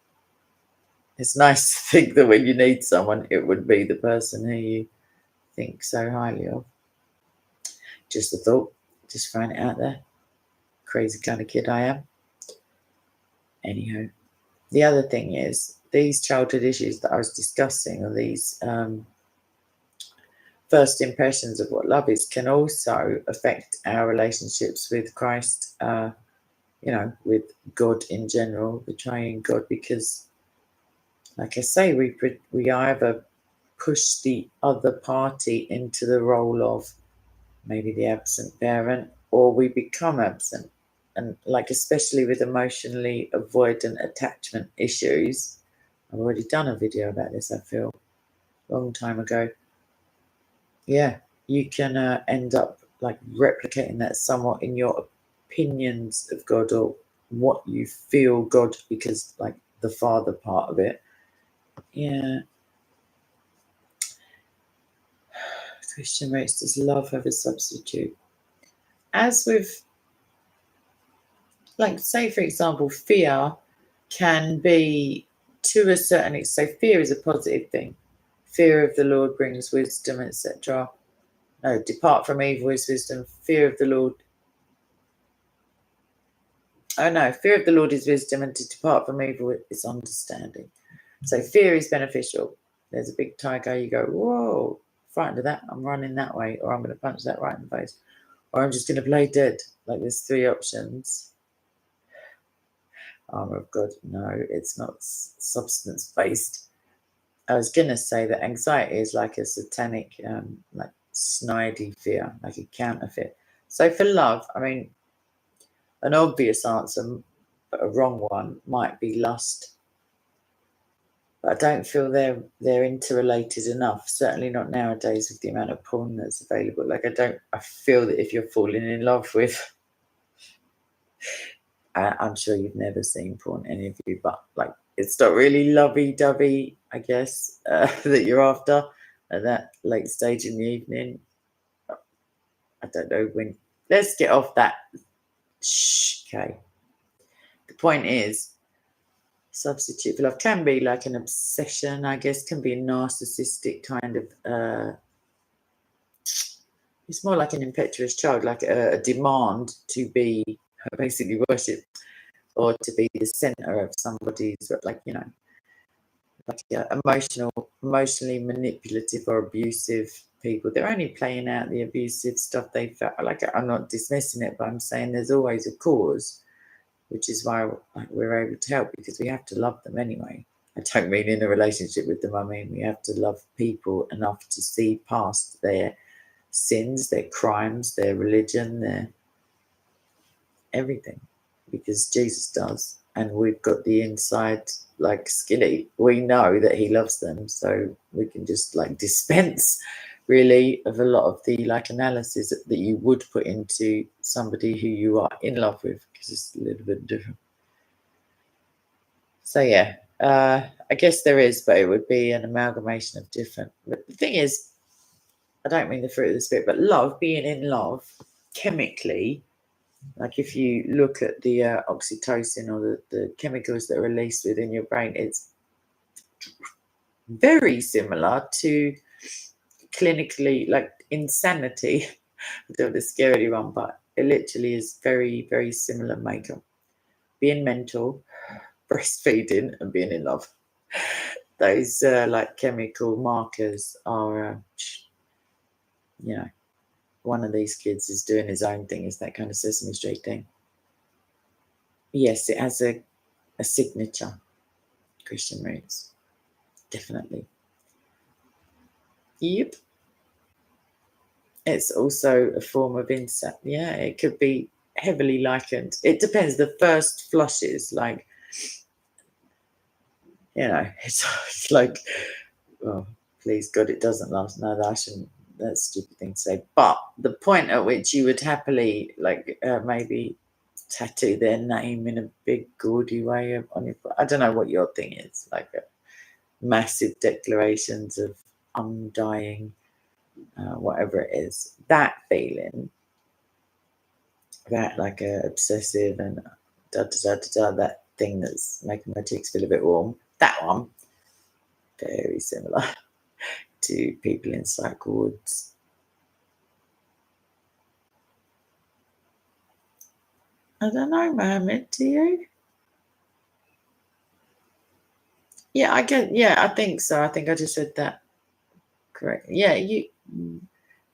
it's nice to think that when you need someone, it would be the person who you think so highly of. Just a thought. Just throwing it out there. Crazy kind of kid I am. Anyhow, the other thing is these childhood issues that I was discussing, or these first impressions of what love is, can also affect our relationships with Christ, with God in general, the triune God, because, like I say, we either push the other party into the role of maybe the absent parent, or we become absent. And especially with emotionally avoidant attachment issues, I've already done a video about this, I feel, a long time ago. Yeah, you can end up replicating that somewhat in your opinions of God, or what you feel God, because the father part of it. Yeah. Christian race, does love have a substitute? As with, say for example, fear can be to a certain extent. So fear is a positive thing. Fear of the Lord brings wisdom, etc. No, depart from evil is wisdom. Fear of the Lord. Oh no, fear of the Lord is wisdom, and to depart from evil is understanding. So fear is beneficial. There's a big tiger, you go, whoa, frightened of that, I'm running that way, or I'm going to punch that right in the face, or I'm just going to play dead. There's three options. armor of God. No, it's not substance based. I was going to say that anxiety is like a satanic, like snidey fear, like a counterfeit. So for love, I mean, an obvious answer, but a wrong one, might be lust. But I don't feel they're interrelated enough. Certainly not nowadays with the amount of porn that's available. Like I feel that if you're falling in love with, I'm sure you've never seen porn, any of you, but like it's not really lovey-dovey, I guess, that you're after at that late stage in the evening. I don't know when. Let's get off that. Okay. The point is, substitute for love can be like an obsession, I guess, can be a narcissistic kind of. It's more like an impetuous child, like a demand to be basically worshipped or to be the center of somebody's, like, you know, like emotionally manipulative or abusive people. They're only playing out the abusive stuff they felt. Like, I'm not dismissing it, but I'm saying there's always a cause, which is why we're able to help, because we have to love them anyway. I don't mean in a relationship with them. I mean we have to love people enough to see past their sins, their crimes, their religion, their everything, because Jesus does, and we've got the inside like Skinny. We know that he loves them, so we can just like dispense really of a lot of the like analysis that you would put into somebody who you are in love with, because it's a little bit different. So yeah, I guess there is, but it would be an amalgamation of different. But the thing is, I don't mean the fruit of the spirit, but love, being in love chemically, like if you look at the oxytocin or the chemicals that are released within your brain, it's very similar to clinically, like insanity. I don't want to scare anyone, but it literally is very, very similar makeup. Being mental, breastfeeding, and being in love. Those like chemical markers are, you know, one of these kids is doing his own thing. Is that kind of Sesame Street thing? Yes, it has a signature. Christian roots, definitely. Yep. It's also a form of insect. Yeah, it could be heavily likened. It depends. The first flushes, like, you know, it's like, oh, please God, it doesn't last. No, I shouldn't. That's a stupid thing to say. But the point at which you would happily, like, maybe tattoo their name in a big gaudy way on your, I don't know what your thing is, like massive declarations of undying, whatever it is, that feeling, that like a obsessive and that thing that's making my cheeks feel a bit warm, that one, very similar to people in cycle woods. I don't know, Mohammed, do you? Yeah, I think so. I think I just said that correct. Yeah, you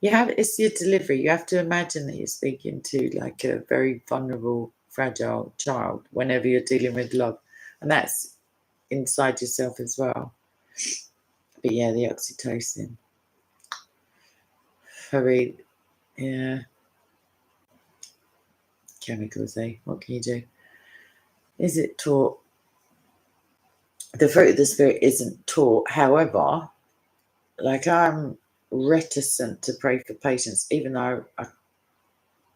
have, it's your delivery. You have to imagine that you're speaking to like a very vulnerable, fragile child whenever you're dealing with love, and that's inside yourself as well. But yeah, the oxytocin, very, yeah, chemicals. What can you do? Is it taught? The fruit of the spirit isn't taught. However, like, I'm reticent to pray for patience, even though I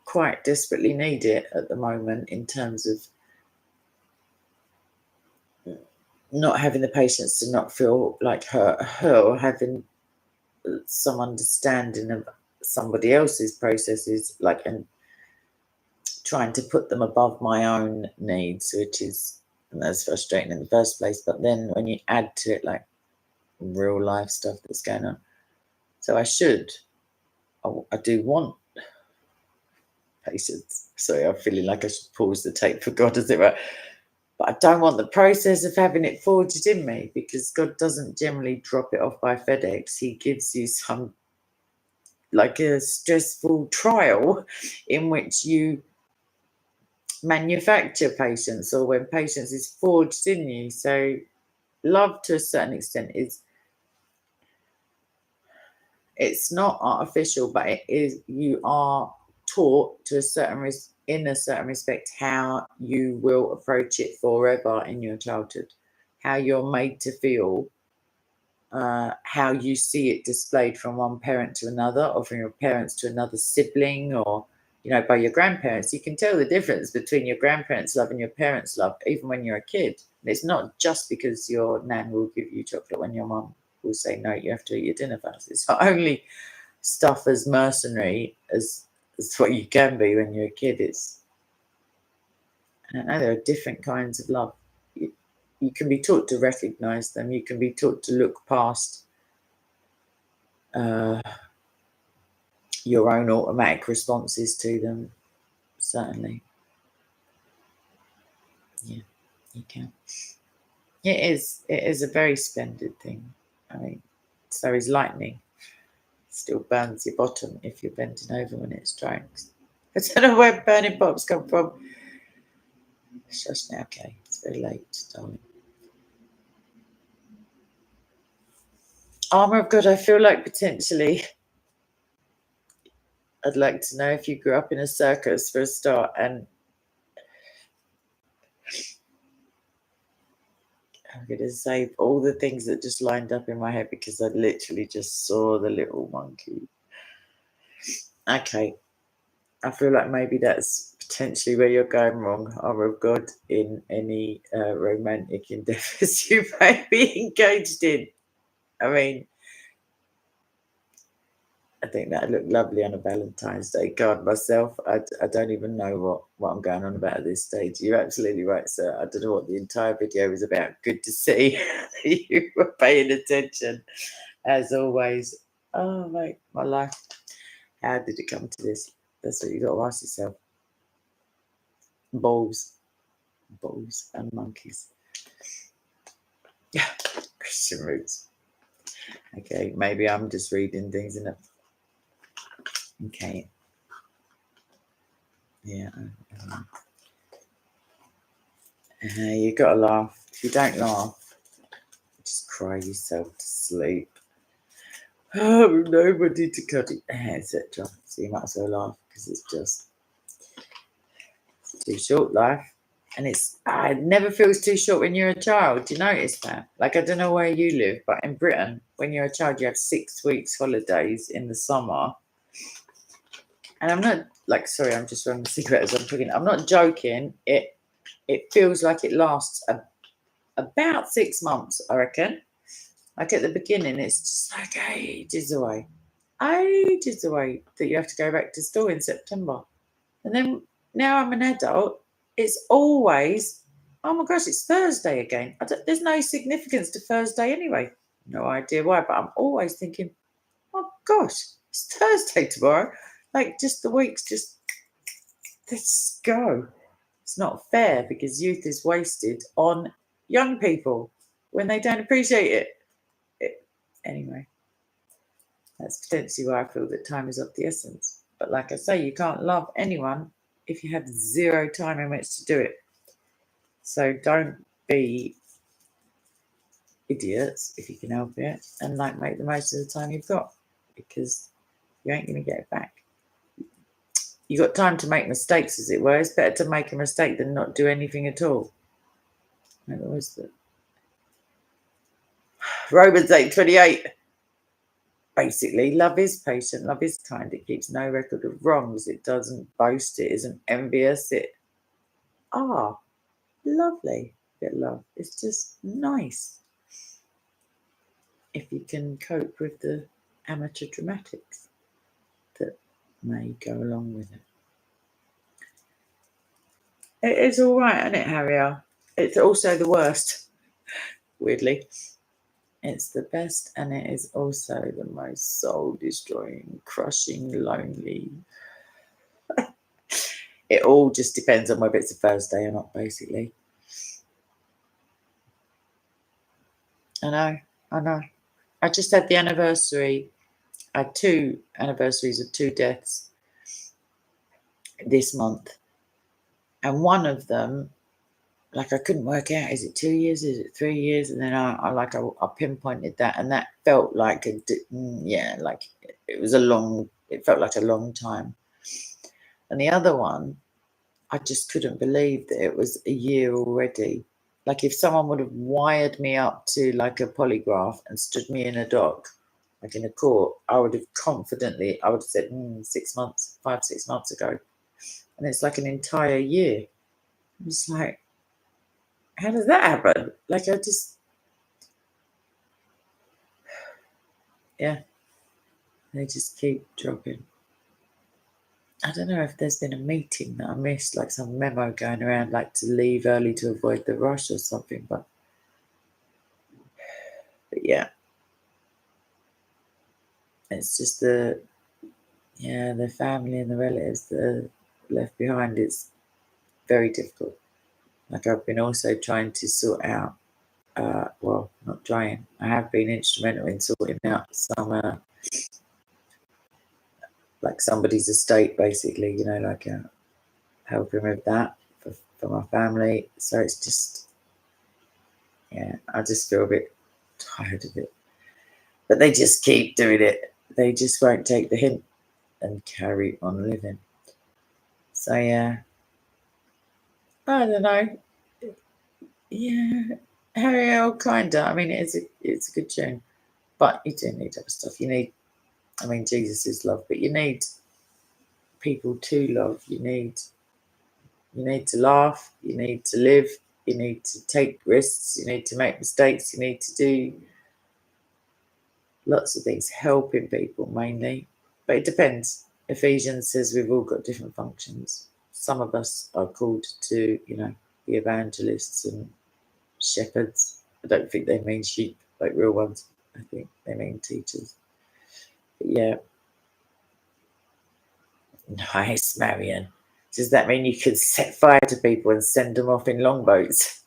quite desperately need it at the moment, in terms of not having the patience to not feel like her, or having some understanding of somebody else's processes, like, and trying to put them above my own needs, which is, and that's frustrating in the first place. But then when you add to it like real life stuff that's going on, so I do want patience. Sorry, I'm feeling like I should pause the tape for God, as it were. But I don't want the process of having it forged in me, because God doesn't generally drop it off by FedEx. He gives you some, like, a stressful trial in which you manufacture patience, or when patience is forged in you. So love, to a certain extent, it's not artificial, but it is. You are taught to a certain in a certain respect how you will approach it forever in your childhood, how you're made to feel, how you see it displayed from one parent to another, or from your parents to another sibling, or by your grandparents. You can tell the difference between your grandparents' love and your parents' love, even when you're a kid. And it's not just because your nan will give you chocolate when your mum will say no, you have to eat your dinner first. It's not only stuff as mercenary as what you can be when you're a kid. I don't know, there are different kinds of love. You can be taught to recognize them. You can be taught to look past your own automatic responses to them. Certainly, yeah, you can. It is a very splendid thing. I mean, so is lightning. It still burns your bottom if you're bending over when it strikes. I don't know where burning pops come from. Shush now, okay. It's very late, darling. Armour of God, I feel like potentially I'd like to know if you grew up in a circus for a start, and I'm going to say all the things that just lined up in my head because I literally just saw the little monkey. Okay, I feel like maybe that's potentially where you're going wrong, Armour of God, in any romantic endeavours you may be engaged in. I mean, I think that looked lovely on a Valentine's Day card myself. I don't even know what I'm going on about at this stage. You're absolutely right, sir. I don't know what the entire video was about. Good to see you were paying attention, as always. Oh, mate, my life. How did it come to this? That's what you got to ask yourself. Balls and monkeys. Yeah, Christian roots. Okay, maybe I'm just reading things in it. Okay. Yeah. You got to laugh. If you don't laugh, just cry yourself to sleep. Oh, nobody to cut it, etc. So you might as well laugh because it's too short, life. And it never feels too short when you're a child. Do you notice that? Like, I don't know where you live, but in Britain, when you're a child, you have 6 weeks holidays in the summer. And I'm not sorry, I'm just running a cigarette as I'm talking. I'm not joking. It feels like it lasts about 6 months, I reckon. Like at the beginning, it's just like ages away that you have to go back to school in September. And then now I'm an adult, it's always, oh my gosh, it's Thursday again. There's no significance to Thursday anyway. No idea why, but I'm always thinking, oh gosh, it's Thursday tomorrow. Like just the weeks, let's go. It's not fair because youth is wasted on young people when they don't appreciate it. Anyway, that's potentially why I feel that time is of the essence. But like I say, you can't love anyone if you have zero time in which to do it. So don't be idiots if you can help it, and make the most of the time you've got, because you ain't going to get it back. You got time to make mistakes, as it were. It's better to make a mistake than not do anything at all. Romans 8:28. Basically, love is patient, love is kind, it keeps no record of wrongs, it doesn't boast, it isn't envious, lovely bit of love. It's just nice if you can cope with the amateur dramatics that may go along with it. It is all right, isn't it, Harrier? It's also the worst, weirdly. It's the best, and it is also the most soul-destroying, crushing, lonely. It all just depends on whether it's a Thursday or not, basically. I know. I just had the anniversary. I had 2 anniversaries of 2 deaths this month. And one of them, like, I couldn't work out, is it 2 years, is it 3 years? And then I pinpointed that, and that felt like like it felt like a long time. And the other one, I just couldn't believe that it was a year already. Like, if someone would have wired me up to like a polygraph and stood me in a dock, like in a court, I would have said 6 months, 5, 6 months ago. And it's like an entire year. It's like, how does that happen? Like, yeah, they just keep dropping. I don't know if there's been a meeting that I missed, like some memo going around, like to leave early to avoid the rush or something, but yeah, it's just the family and the relatives that are left behind. It's very difficult. Like, I've been also trying to sort out, well, not trying, I have been instrumental in sorting out some, like somebody's estate, basically, like helping with that for my family. So it's just, yeah, I just feel a bit tired of it. But they just keep doing it. They just won't take the hint and carry on living. So yeah, I don't know. Yeah, Harry L. Kinda. I mean, it's a good tune, but you do need other stuff. I mean, Jesus is love, but you need people to love. You need to laugh. You need to live. You need to take risks. You need to make mistakes. You need to do lots of things, helping people mainly. But it depends. Ephesians says we've all got different functions. Some of us are called to, be evangelists and shepherds. I don't think they mean sheep, like real ones. I think they mean teachers. But yeah. Nice, Marion. Does that mean you could set fire to people and send them off in longboats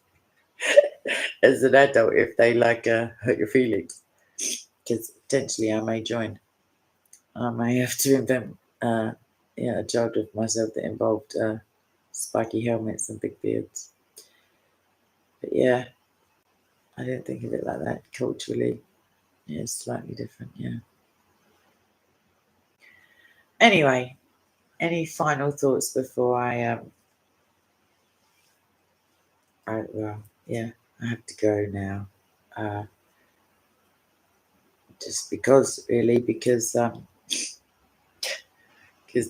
as an adult if they hurt your feelings? Because potentially I may join. I may have to invent a job of myself that involved spiky helmets and big beards. But yeah, I didn't think of it like that. Culturally, yeah, it's slightly different. Yeah. Anyway, any final thoughts before I I have to go now. Just because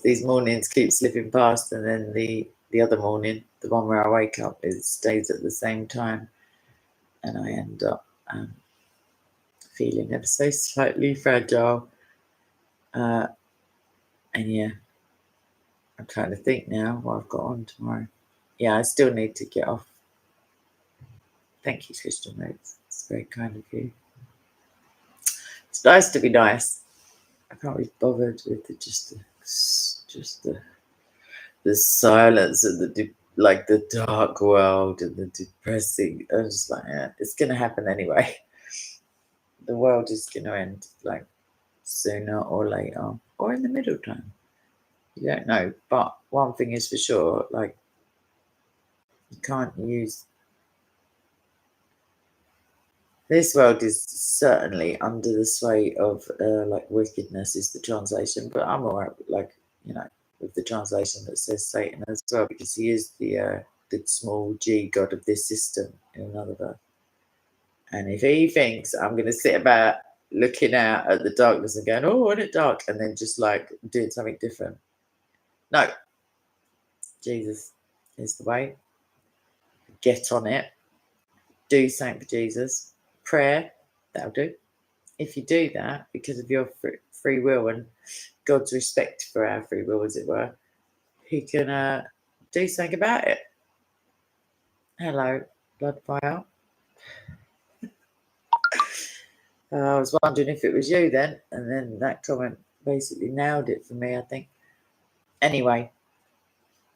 these mornings keep slipping past, and then the other morning, the one where I wake up, it stays at the same time, and I end up feeling ever so slightly fragile. And yeah, I'm trying to think now what I've got on tomorrow. Yeah, I still need to get off. Thank you, Crystal Notes. It's very kind of you. It's nice to be nice. I can't be bothered with just the silence and the dark world and the depressing. I'm just like, yeah, it's gonna happen anyway. The world is gonna end like sooner or later, or in the middle time. You don't know. But one thing is for sure, like, you can't use this world is certainly under the sway of wickedness is the translation, but I'm alright with the translation that says Satan as well, because he is the small g god of this system in another verse. And if he thinks I'm going to sit about looking out at the darkness and going, oh, isn't it dark, and then just like doing something different, no, Jesus is the way. Get on it. Do something for Jesus. Prayer, that'll do. If you do that because of your free will and God's respect for our free will, as it were, he can do something about it. Hello, blood fire. I was wondering if it was you then, and then that comment basically nailed it for me, I think. Anyway,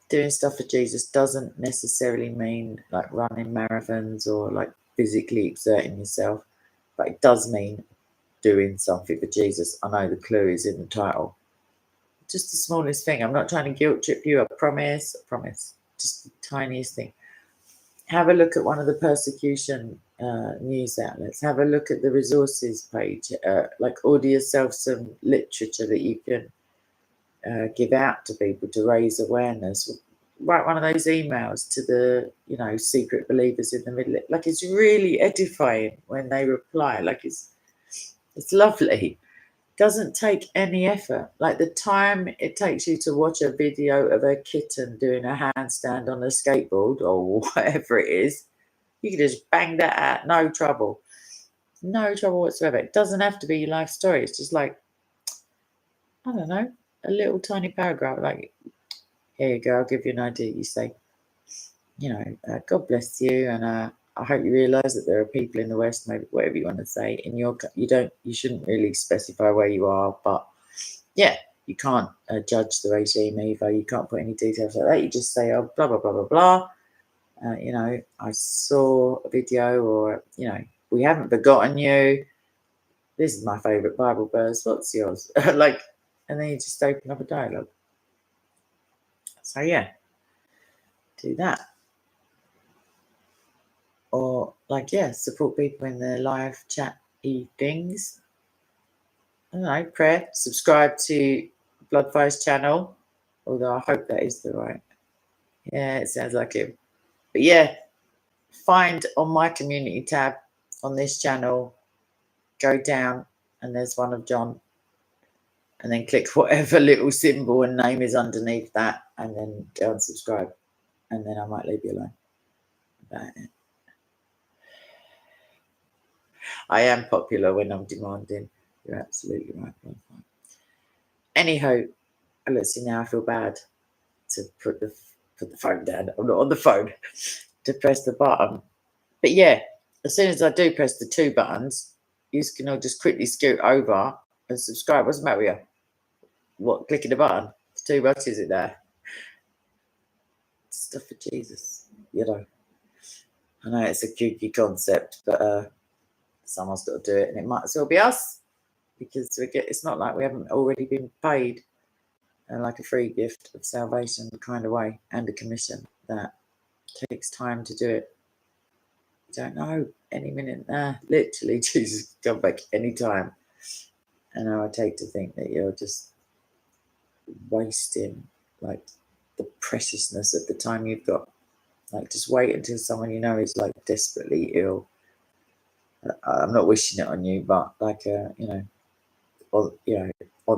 doing stuff for Jesus doesn't necessarily mean like running marathons or like physically exerting yourself, but it does mean doing something for Jesus. I know the clue is in the title. Just the smallest thing. I'm not trying to guilt trip you. I promise. just the tiniest thing. Have a look at one of the persecution news outlets. Have a look at the resources page. Like order yourself some literature that you can give out to people to raise awareness. Write one of those emails to the, secret believers in the Middle East. Like, it's really edifying when they reply. Like, it's lovely. Doesn't take any effort. Like, the time it takes you to watch a video of a kitten doing a handstand on a skateboard or whatever it is, you can just bang that out, no trouble whatsoever. It doesn't have to be your life story. It's just like, I don't know, a little tiny paragraph. Like, here you go, I'll give you an idea. You say, God bless you, and I hope you realise that there are people in the West, maybe whatever you want to say, you shouldn't really specify where you are, but yeah, you can't judge the regime either. You can't put any details like that. You just say, oh, blah blah blah blah blah. I saw a video, or we haven't forgotten you. This is my favourite Bible verse. What's yours? And then you just open up a dialogue. So yeah, do that. Or support people in their live chat things. I don't know, prayer. Subscribe to Bloodfire's channel, although I hope that is the right. Yeah, it sounds like it. But yeah, find on my community tab on this channel, go down, and there's one of John, and then click whatever little symbol and name is underneath that, and then go and subscribe, and then I might leave you alone. About it. I am popular when I'm demanding. You're absolutely right. Anyhow, let's see, now I feel bad to put the phone down. I'm not on the phone to press the button. But yeah, as soon as I do press the 2 buttons, you can all just quickly scoot over and subscribe. What's the matter with you? What, clicking the button? It's too much, is it there? Stuff for Jesus, I know it's a kooky concept, but someone's got to do it, and it might as well be us, because it's not like we haven't already been paid like a free gift of salvation kind of way, and a commission that takes time to do it. You don't know, any minute, literally Jesus can come back any time. And I would take to think that you're just wasting like the preciousness of the time you've got. Like, just wait until someone is like desperately ill. I'm not wishing it on you, but on their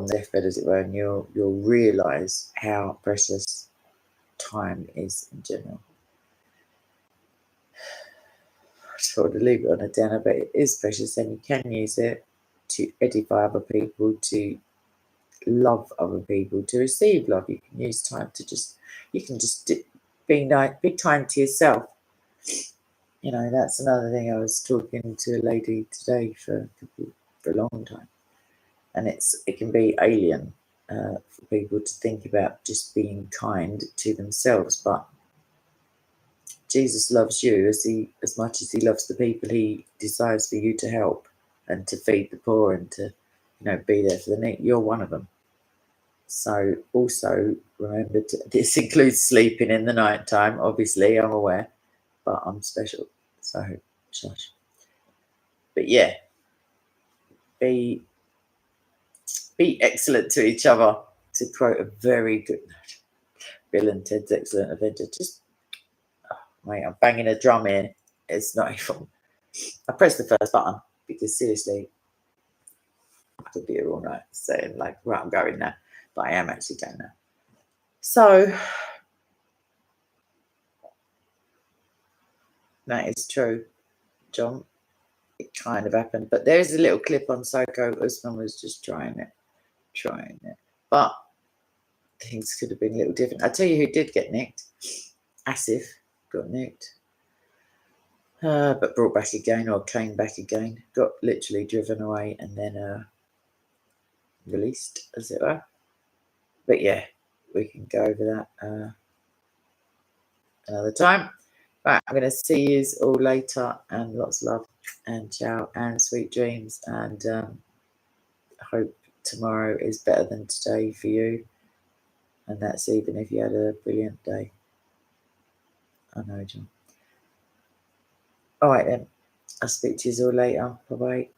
deathbed, as it were, and you'll realise how precious time is in general. I sort of leave it on a downer, but it is precious, and you can use it to edify other people, to love other people, to receive love. You can use time to be kind to yourself. That's another thing. I was talking to a lady today for a long time, and it can be alien for people to think about just being kind to themselves, but Jesus loves you as much as he loves the people he desires for you to help and to feed the poor and to be there for the need. You're one of them. So also remember, this includes sleeping in the night time. Obviously, I'm aware, but I'm special. So shush. But yeah, be excellent to each other, to quote a very good Bill and Ted's Excellent Adventure. Just, mate, I'm banging a drum here. It's not even. I pressed the first button because seriously, I could be here all night saying like, right, I'm going now, but I am actually going now. So that is true, John. It kind of happened, but there is a little clip on SOCO. Usman was just trying it, but things could have been a little different. I tell you who did get nicked. Asif got nicked, but brought back again, or came back again. Got literally driven away and then released, as it were. But yeah, we can go over that another time. Right, I'm going to see you all later, and lots of love, and ciao, and sweet dreams, and I hope tomorrow is better than today for you, and that's even if you had a brilliant day. I know, John. All right then. I'll speak to you all later. Bye-bye.